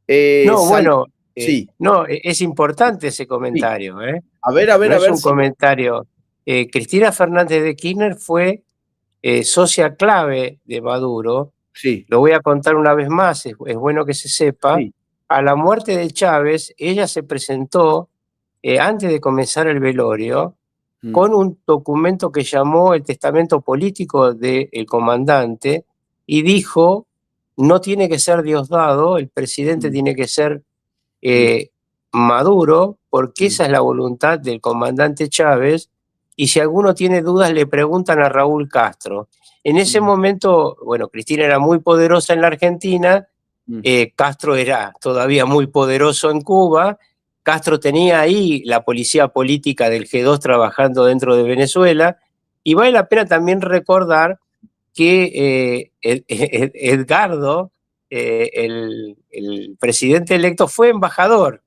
Sí. No, es importante ese comentario. Sí. A ver. Es un comentario. Cristina Fernández de Kirchner fue socia clave de Maduro. Sí. Lo voy a contar una vez más, es bueno que se sepa. Sí. A la muerte de Chávez, ella se presentó antes de comenzar el velorio con un documento que llamó el testamento político del comandante y dijo: no tiene que ser Diosdado, el presidente tiene que ser Maduro, porque esa es la voluntad del comandante Chávez, y si alguno tiene dudas le preguntan a Raúl Castro. En ese momento, bueno, Cristina era muy poderosa en la Argentina, Castro era todavía muy poderoso en Cuba, Castro tenía ahí la policía política del G2 trabajando dentro de Venezuela, y vale la pena también recordar que Edgardo, el presidente electo, fue embajador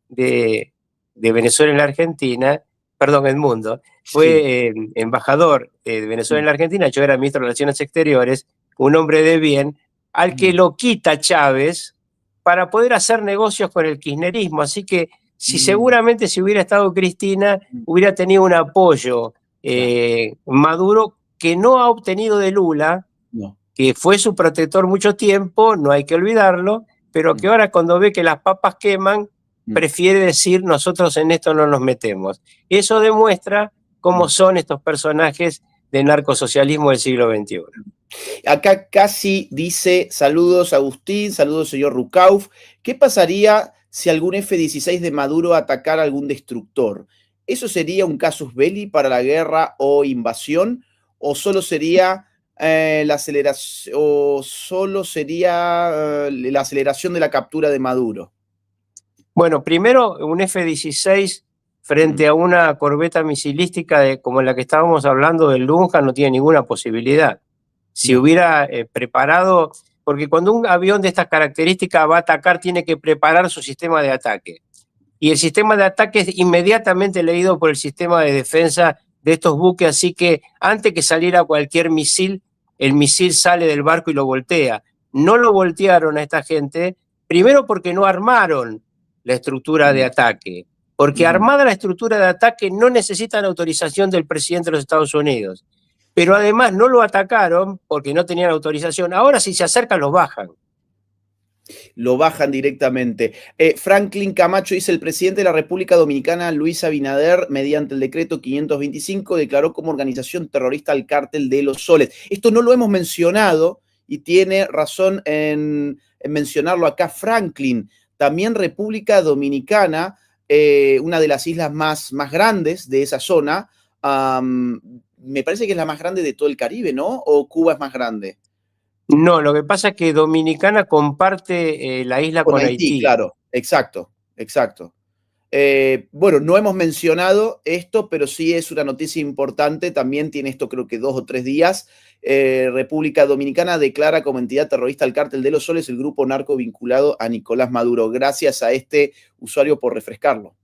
de Venezuela en la Argentina, perdón, el mundo, fue embajador de Venezuela en la Argentina. Yo era ministro de Relaciones Exteriores, un hombre de bien, al que lo quita Chávez para poder hacer negocios con el kirchnerismo. Así que seguramente si hubiera estado Cristina, hubiera tenido un apoyo Maduro, que no ha obtenido de Lula, que fue su protector mucho tiempo, no hay que olvidarlo, pero que ahora cuando ve que las papas queman, prefiere decir nosotros en esto no nos metemos. Eso demuestra cómo son estos personajes del narcosocialismo del siglo XXI. Acá casi dice, saludos Agustín, saludos señor Rucauf. ¿Qué pasaría si algún F-16 de Maduro atacara algún destructor? ¿Eso sería un casus belli para la guerra o invasión? ¿O solo sería la aceleración, la aceleración de la captura de Maduro? Bueno, primero, un F-16 frente a una corbeta misilística como la que estábamos hablando del Lunja no tiene ninguna posibilidad. Si hubiera preparado, porque cuando un avión de estas características va a atacar, tiene que preparar su sistema de ataque. Y el sistema de ataque es inmediatamente leído por el sistema de defensa de estos buques, así que antes que saliera cualquier misil, el misil sale del barco y lo voltea. No lo voltearon a esta gente, primero porque no armaron la estructura de ataque, porque armada la estructura de ataque no necesitan autorización del presidente de los Estados Unidos, pero además no lo atacaron porque no tenían autorización. Ahora si se acercan los bajan. Lo bajan directamente. Franklin Camacho dice, el presidente de la República Dominicana, Luis Abinader, mediante el decreto 525, declaró como organización terrorista al Cártel de los Soles. Esto no lo hemos mencionado y tiene razón en mencionarlo acá Franklin. También República Dominicana, una de las islas más grandes de esa zona, me parece que es la más grande de todo el Caribe, ¿no? ¿O Cuba es más grande? No, lo que pasa es que Dominicana comparte la isla con Haití. Claro, exacto. Bueno, no hemos mencionado esto, pero sí es una noticia importante. También tiene esto creo que 2 o 3 días. República Dominicana declara como entidad terrorista al Cártel de los Soles, el grupo narco vinculado a Nicolás Maduro. Gracias a este usuario por refrescarlo.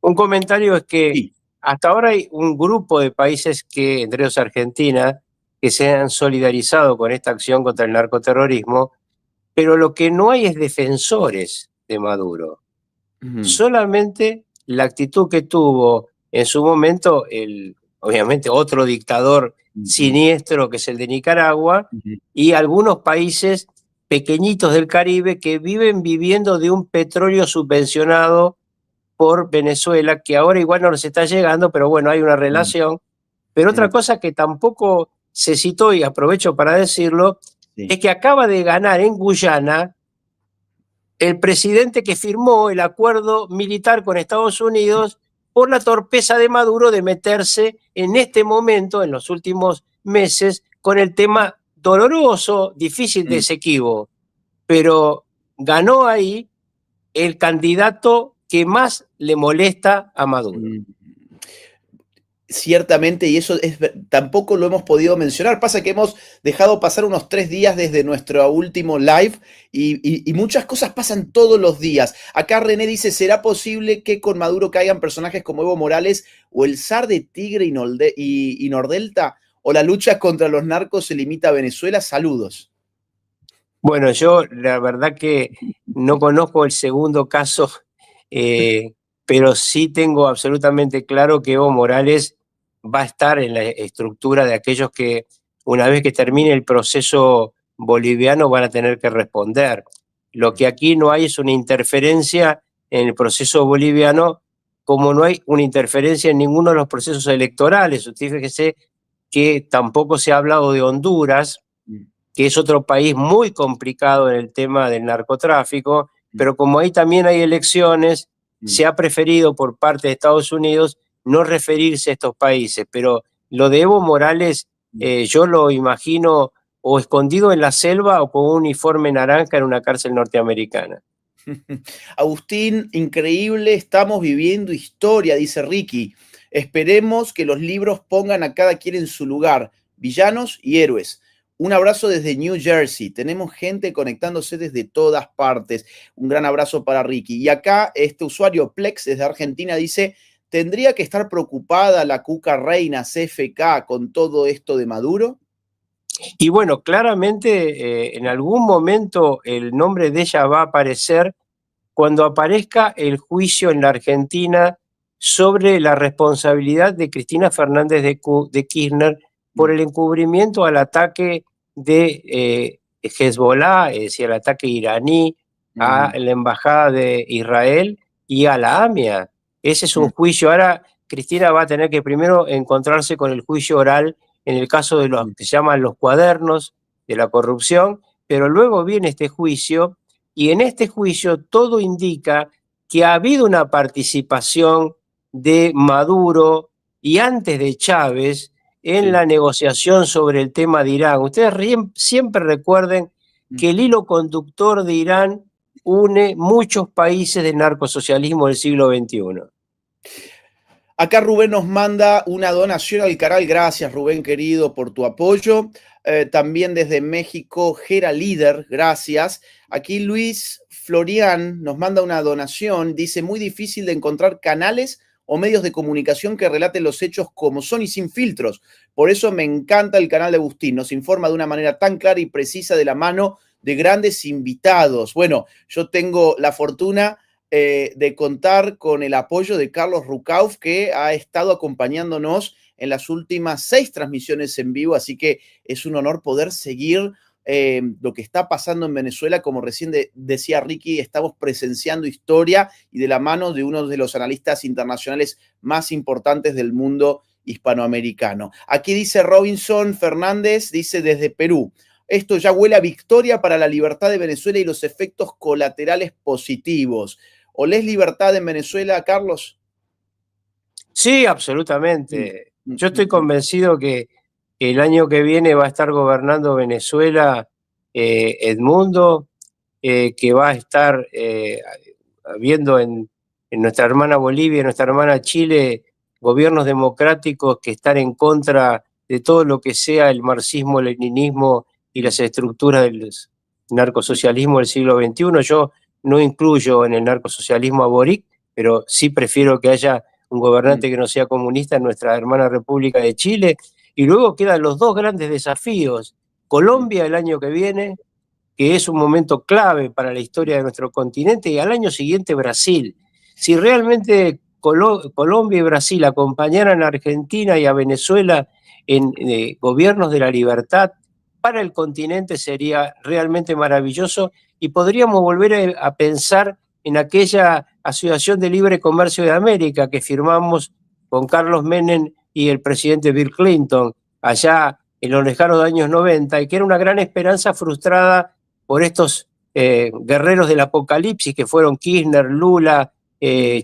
Un comentario es que hasta ahora hay un grupo de países que, entre ellos Argentina, que se han solidarizado con esta acción contra el narcoterrorismo, pero lo que no hay es defensores de Maduro. Solamente la actitud que tuvo en su momento obviamente otro dictador siniestro que es el de Nicaragua y algunos países pequeñitos del Caribe que viviendo de un petróleo subvencionado por Venezuela, que ahora igual no les está llegando, pero bueno, hay una relación. Pero otra cosa que tampoco se citó, y aprovecho para decirlo, es que acaba de ganar en Guyana el presidente que firmó el acuerdo militar con Estados Unidos por la torpeza de Maduro de meterse en este momento, en los últimos meses, con el tema doloroso, difícil de Esequibo. Pero ganó ahí el candidato que más le molesta a Maduro. Ciertamente, y eso tampoco lo hemos podido mencionar. Pasa que hemos dejado pasar unos 3 días desde nuestro último live y muchas cosas pasan todos los días. Acá René dice, ¿será posible que con Maduro caigan personajes como Evo Morales o el zar de Tigre y Nordelta? ¿O la lucha contra los narcos se limita a Venezuela? Saludos. Bueno, yo la verdad que no conozco el segundo caso, pero sí tengo absolutamente claro que Evo Morales va a estar en la estructura de aquellos que una vez que termine el proceso boliviano van a tener que responder. Lo que aquí no hay es una interferencia en el proceso boliviano, como no hay una interferencia en ninguno de los procesos electorales. Usted fíjese que tampoco se ha hablado de Honduras, que es otro país muy complicado en el tema del narcotráfico, pero como ahí también hay elecciones, se ha preferido por parte de Estados Unidos no referirse a estos países. Pero lo de Evo Morales, yo lo imagino o escondido en la selva o con un uniforme naranja en una cárcel norteamericana. Agustín, increíble, estamos viviendo historia, dice Ricky. Esperemos que los libros pongan a cada quien en su lugar, villanos y héroes. Un abrazo desde New Jersey. Tenemos gente conectándose desde todas partes. Un gran abrazo para Ricky. Y acá este usuario Plex desde Argentina dice, ¿tendría que estar preocupada la Cuca Reina CFK con todo esto de Maduro? Y bueno, claramente en algún momento el nombre de ella va a aparecer cuando aparezca el juicio en la Argentina sobre la responsabilidad de Cristina Fernández de Kirchner por el encubrimiento al ataque de Hezbollah, es decir, al ataque iraní a la embajada de Israel y a la AMIA. Ese es un juicio. Ahora Cristina va a tener que primero encontrarse con el juicio oral en el caso de los que se llaman los cuadernos de la corrupción, pero luego viene este juicio y en este juicio todo indica que ha habido una participación de Maduro y antes de Chávez en la negociación sobre el tema de Irán. Ustedes siempre recuerden que el hilo conductor de Irán une muchos países del narcosocialismo del siglo XXI. Acá Rubén nos manda una donación al canal. Gracias, Rubén, querido, por tu apoyo. También desde México, Gera Líder, gracias. Aquí Luis Florian nos manda una donación. Dice, muy difícil de encontrar canales o medios de comunicación que relaten los hechos como son y sin filtros. Por eso me encanta el canal de Agustín. Nos informa de una manera tan clara y precisa de la mano de grandes invitados. Bueno, yo tengo la fortuna de contar con el apoyo de Carlos Rucauf, que ha estado acompañándonos en las últimas 6 transmisiones en vivo, así que es un honor poder seguir lo que está pasando en Venezuela. Como recién decía Ricky, estamos presenciando historia y de la mano de uno de los analistas internacionales más importantes del mundo hispanoamericano. Aquí dice Robinson Fernández, dice desde Perú, esto ya huele a victoria para la libertad de Venezuela y los efectos colaterales positivos. ¿Olés libertad en Venezuela, Carlos? Sí, absolutamente. Yo estoy convencido que el año que viene va a estar gobernando Venezuela Edmundo, que va a estar viendo en nuestra hermana Bolivia, en nuestra hermana Chile, gobiernos democráticos que están en contra de todo lo que sea el marxismo-leninismo y las estructuras del narcosocialismo del siglo XXI. Yo no incluyo en el narcosocialismo a Boric, pero sí prefiero que haya un gobernante que no sea comunista en nuestra hermana República de Chile. Y luego quedan los 2 grandes desafíos. Colombia el año que viene, que es un momento clave para la historia de nuestro continente, y al año siguiente Brasil. Si realmente Colombia y Brasil acompañaran a Argentina y a Venezuela en gobiernos de la libertad, para el continente sería realmente maravilloso y podríamos volver a pensar en aquella Asociación de Libre Comercio de América que firmamos con Carlos Menem y el presidente Bill Clinton allá en los lejanos años 90, y que era una gran esperanza frustrada por estos guerreros del apocalipsis que fueron Kirchner, Lula,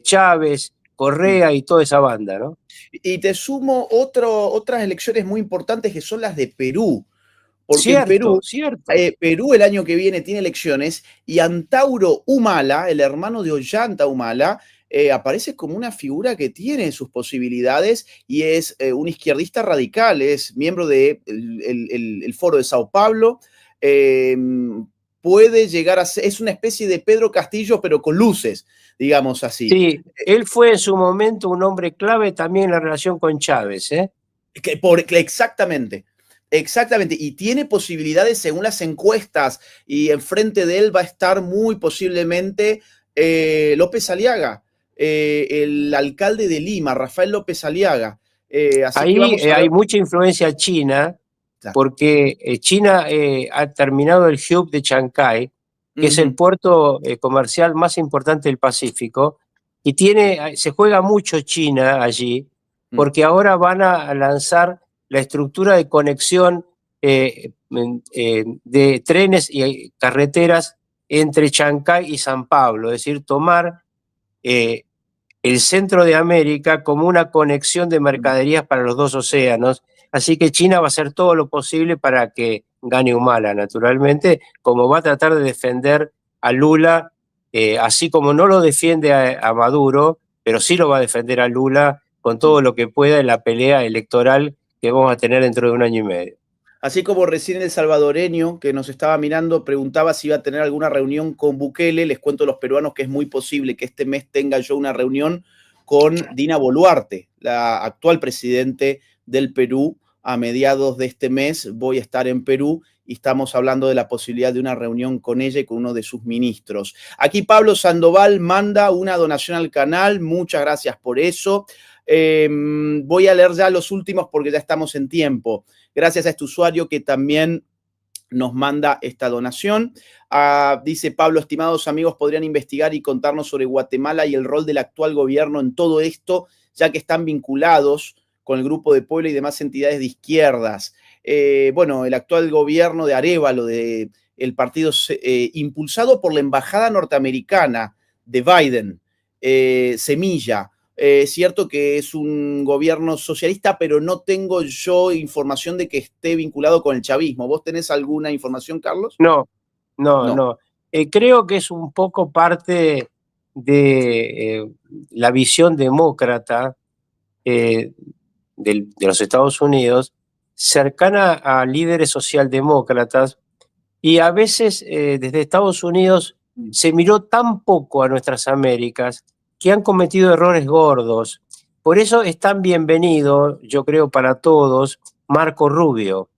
Chávez, Correa y toda esa banda, ¿no? Y te sumo otras elecciones muy importantes que son las de Perú. Porque Cierto. Perú el año que viene tiene elecciones y Antauro Humala, el hermano de Ollanta Humala, aparece como una figura que tiene sus posibilidades y es un izquierdista radical, es miembro del el Foro de Sao Paulo, puede llegar a ser, es una especie de Pedro Castillo pero con luces, digamos así. Sí, él fue en su momento un hombre clave también en la relación con Chávez, ¿eh? Exactamente. Exactamente, y tiene posibilidades según las encuestas, y enfrente de él va a estar muy posiblemente López Aliaga, el alcalde de Lima, Rafael López Aliaga. Ahí hay mucha influencia china, porque China ha terminado el hub de Chancay, que es el puerto comercial más importante del Pacífico, y se juega mucho China allí, porque ahora van a lanzar la estructura de conexión de trenes y carreteras entre Chancay y San Pablo, es decir, tomar el centro de América como una conexión de mercaderías para los 2 océanos. Así que China va a hacer todo lo posible para que gane Humala, naturalmente, como va a tratar de defender a Lula así como no lo defiende a Maduro, pero sí lo va a defender a Lula con todo lo que pueda en la pelea electoral que vamos a tener dentro de 1 año y medio. Así como recién el salvadoreño que nos estaba mirando preguntaba si iba a tener alguna reunión con Bukele, les cuento a los peruanos que es muy posible que este mes tenga yo una reunión con Dina Boluarte, la actual presidente del Perú. A mediados de este mes voy a estar en Perú y estamos hablando de la posibilidad de una reunión con ella y con uno de sus ministros. Aquí Pablo Sandoval manda una donación al canal, muchas gracias por eso. Voy a leer ya los últimos porque ya estamos en tiempo. Gracias a este usuario que también nos manda esta donación. Dice Pablo, estimados amigos, podrían investigar y contarnos sobre Guatemala y el rol del actual gobierno en todo esto, ya que están vinculados con el Grupo de Puebla y demás entidades de izquierdas. Bueno, el actual gobierno de Arévalo, el partido impulsado por la embajada norteamericana de Biden, Semilla. Es cierto que es un gobierno socialista, pero no tengo yo información de que esté vinculado con el chavismo. ¿Vos tenés alguna información, Carlos? No. Creo que es un poco parte de la visión demócrata de los Estados Unidos, cercana a líderes socialdemócratas, y a veces desde Estados Unidos se miró tan poco a nuestras Américas que han cometido errores gordos. Por eso es tan bienvenido, yo creo, para todos, Marco Rubio,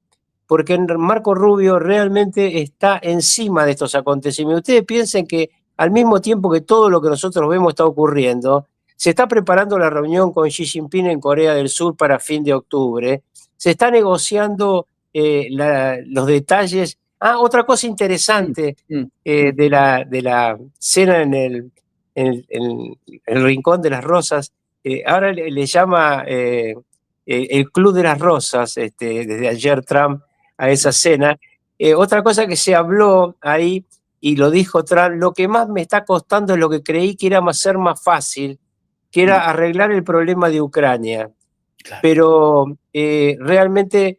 porque Marco Rubio realmente está encima de estos acontecimientos. Ustedes piensen que al mismo tiempo que todo lo que nosotros vemos está ocurriendo, se está preparando la reunión con Xi Jinping en Corea del Sur para fin de octubre, se está negociando los detalles. Otra cosa interesante de la cena en el Rincón de las Rosas, ahora le llama el Club de las Rosas, desde ayer Trump a esa cena. Otra cosa que se habló ahí, y lo dijo Trump, lo que más me está costando es lo que creí que era ser más fácil, que era arreglar el problema de Ucrania. Claro. Pero realmente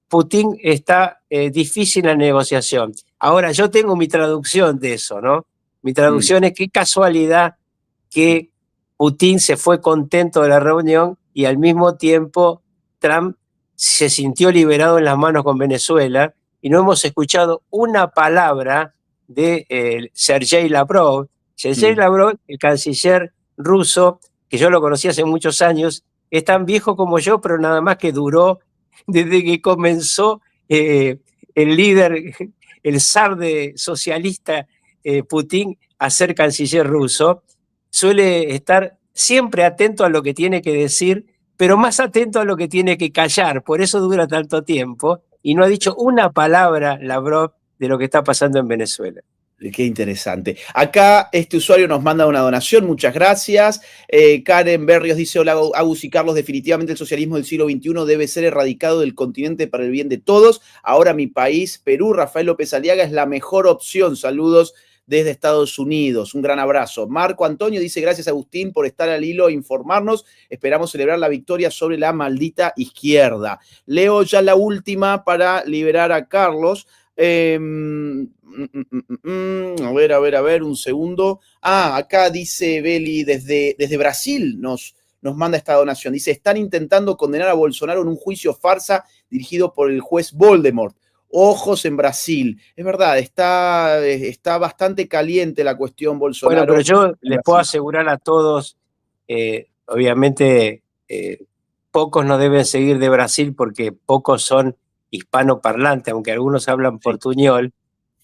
Putin está difícil en la negociación. Ahora, yo tengo mi traducción de eso, ¿no? Mi traducción es qué casualidad que Putin se fue contento de la reunión y al mismo tiempo Trump se sintió liberado en las manos con Venezuela y no hemos escuchado una palabra de Sergei Lavrov. Sergei Lavrov, el canciller ruso, que yo lo conocí hace muchos años, es tan viejo como yo, pero nada más que duró desde que comenzó el líder, el zar socialista Putin a ser canciller ruso. Suele estar siempre atento a lo que tiene que decir, pero más atento a lo que tiene que callar, por eso dura tanto tiempo, y no ha dicho una palabra Lavrov de lo que está pasando en Venezuela. Qué interesante. Acá este usuario nos manda una donación, muchas gracias. Karen Berrios dice, hola Agus y Carlos, definitivamente el socialismo del siglo XXI debe ser erradicado del continente para el bien de todos. Ahora mi país, Perú, Rafael López Aliaga es la mejor opción. Saludos desde Estados Unidos. Un gran abrazo. Marco Antonio dice, gracias Agustín por estar al hilo e informarnos. Esperamos celebrar la victoria sobre la maldita izquierda. Leo ya la última para liberar a Carlos. A ver, un segundo. Acá dice Beli, desde Brasil nos manda esta donación. Dice, están intentando condenar a Bolsonaro en un juicio farsa dirigido por el juez Voldemort. Ojos en Brasil. Es verdad, está bastante caliente la cuestión Bolsonaro. Bueno, pero yo les puedo asegurar a todos, obviamente, pocos no deben seguir de Brasil porque pocos son hispanoparlantes, aunque algunos hablan portuñol,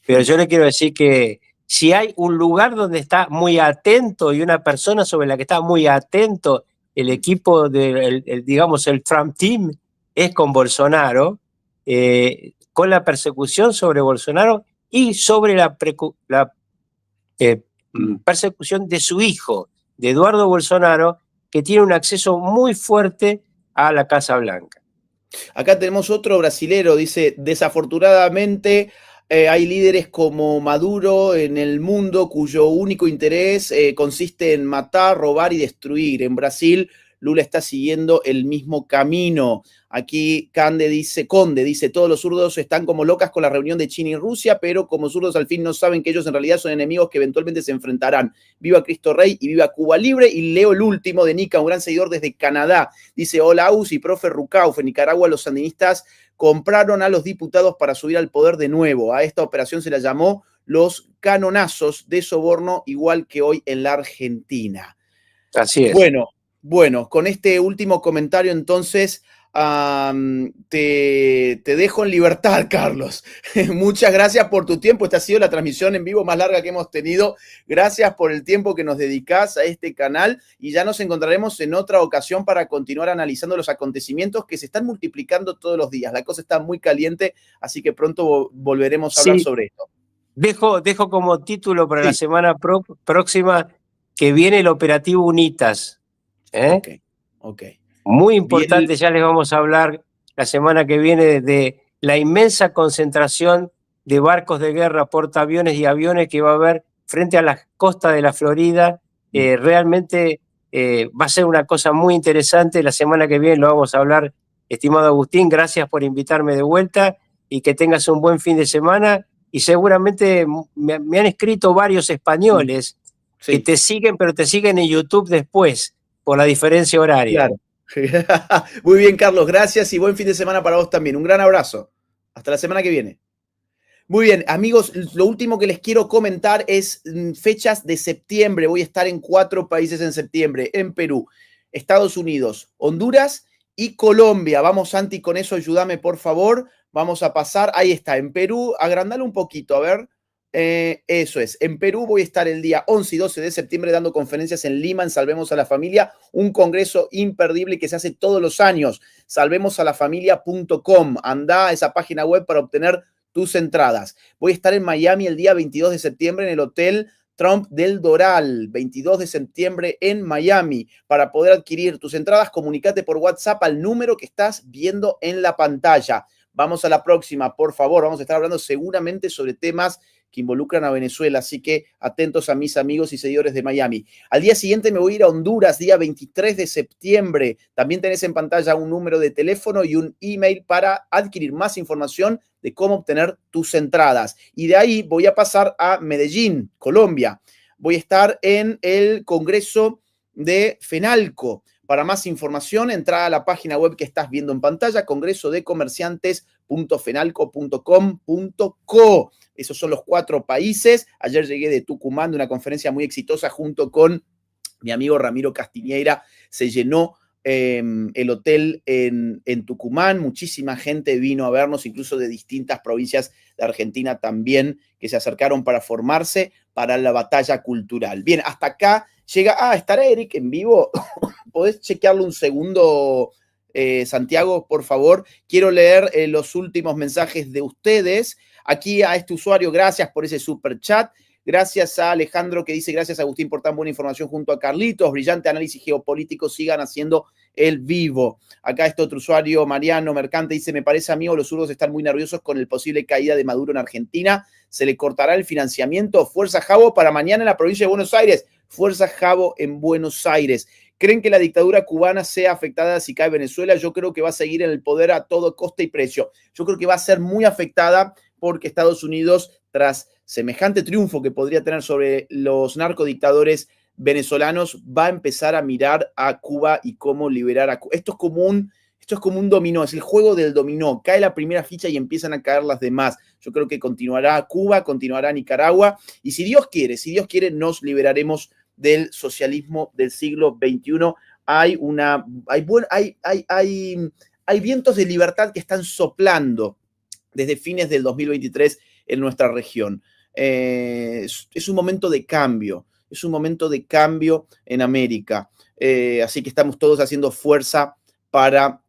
pero yo le quiero decir que si hay un lugar donde está muy atento y una persona sobre la que está muy atento el equipo digamos, el Trump Team, es con Bolsonaro, con la persecución sobre Bolsonaro y sobre la persecución de su hijo, de Eduardo Bolsonaro, que tiene un acceso muy fuerte a la Casa Blanca. Acá tenemos otro brasilero, dice, desafortunadamente hay líderes como Maduro en el mundo cuyo único interés consiste en matar, robar y destruir. En Brasil Lula está siguiendo el mismo camino. Aquí Conde dice, todos los zurdos están como locas con la reunión de China y Rusia, pero como zurdos al fin no saben que ellos en realidad son enemigos que eventualmente se enfrentarán. Viva Cristo Rey y viva Cuba Libre. Y leo el último de Nica, un gran seguidor desde Canadá. Dice, hola Aus y profe Rucauf, en Nicaragua los sandinistas compraron a los diputados para subir al poder de nuevo. A esta operación se la llamó los canonazos de soborno, igual que hoy en la Argentina. Así es. Bueno, con este último comentario entonces te dejo en libertad, Carlos. Muchas gracias por tu tiempo. Esta ha sido la transmisión en vivo más larga que hemos tenido. Gracias por el tiempo que nos dedicás a este canal y ya nos encontraremos en otra ocasión para continuar analizando los acontecimientos que se están multiplicando todos los días. La cosa está muy caliente, así que pronto volveremos a hablar sobre esto. Dejo como título para la semana próxima que viene el operativo UNITAS. Ok. Muy importante, ya les vamos a hablar la semana que viene de la inmensa concentración de barcos de guerra, portaaviones y aviones que va a haber frente a las costas de la Florida. Realmente va a ser una cosa muy interesante. La semana que viene lo vamos a hablar, estimado Agustín. Gracias por invitarme de vuelta y que tengas un buen fin de semana. Y seguramente me han escrito varios españoles que te siguen, pero te siguen en YouTube después, por la diferencia horaria. Claro. Muy bien, Carlos, gracias y buen fin de semana para vos también. Un gran abrazo. Hasta la semana que viene. Muy bien, amigos, lo último que les quiero comentar es fechas de septiembre. Voy a estar en 4 países en septiembre, en Perú, Estados Unidos, Honduras y Colombia. Vamos, Santi, con eso ayúdame, por favor. Vamos a pasar, ahí está, en Perú, agrandalo un poquito, a ver. Eso es, en Perú voy a estar el día 11 y 12 de septiembre dando conferencias en Lima, en Salvemos a la Familia, un congreso imperdible que se hace todos los años, salvemosalafamilia.com. Anda a esa página web para obtener tus entradas. Voy a estar en Miami el día 22 de septiembre en el Hotel Trump del Doral, 22 de septiembre en Miami. Para poder adquirir tus entradas, comunícate por WhatsApp al número que estás viendo en la pantalla. Vamos a la próxima, por favor. Vamos a estar hablando seguramente sobre temas que involucran a Venezuela, así que atentos a mis amigos y seguidores de Miami. Al día siguiente me voy a ir a Honduras, día 23 de septiembre. También tenés en pantalla un número de teléfono y un email para adquirir más información de cómo obtener tus entradas. Y de ahí voy a pasar a Medellín, Colombia. Voy a estar en el Congreso de FENALCO. Para más información, entra a la página web que estás viendo en pantalla, congresodecomerciantes.fenalco.com.co. Esos son los 4 países. Ayer llegué de Tucumán, de una conferencia muy exitosa junto con mi amigo Ramiro Castiñeira. Se llenó el hotel en Tucumán. Muchísima gente vino a vernos, incluso de distintas provincias de Argentina también, que se acercaron para formarse para la batalla cultural. Bien, hasta acá llega. ¿Estará Eric en vivo? ¿Podés chequearlo un segundo, Santiago, por favor? Quiero leer los últimos mensajes de ustedes. Aquí a este usuario, gracias por ese super chat. Gracias a Alejandro que dice, gracias Agustín por tan buena información junto a Carlitos. Brillante análisis geopolítico, sigan haciendo el vivo. Acá este otro usuario, Mariano Mercante, dice, me parece amigo, los zurdos están muy nerviosos con el posible caída de Maduro en Argentina. ¿Se le cortará el financiamiento? Fuerza Jabo para mañana en la provincia de Buenos Aires. Fuerza Jabo en Buenos Aires. ¿Creen que la dictadura cubana sea afectada si cae Venezuela? Yo creo que va a seguir en el poder a todo coste y precio. Yo creo que va a ser muy afectada porque Estados Unidos, tras semejante triunfo que podría tener sobre los narcodictadores venezolanos, va a empezar a mirar a Cuba y cómo liberar a Cuba. Esto es como un dominó, es el juego del dominó. Cae la primera ficha y empiezan a caer las demás. Yo creo que continuará Cuba, continuará Nicaragua, y si Dios quiere, nos liberaremos del socialismo del siglo XXI. Hay vientos de libertad que están soplando desde fines del 2023 en nuestra región. Es un momento de cambio, en América. Así que estamos todos haciendo fuerza para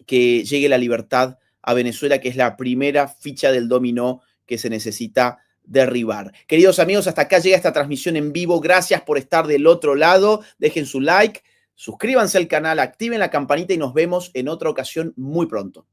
que llegue la libertad a Venezuela, que es la primera ficha del dominó que se necesita derribar. Queridos amigos, hasta acá llega esta transmisión en vivo. Gracias por estar del otro lado. Dejen su like, suscríbanse al canal, activen la campanita y nos vemos en otra ocasión muy pronto.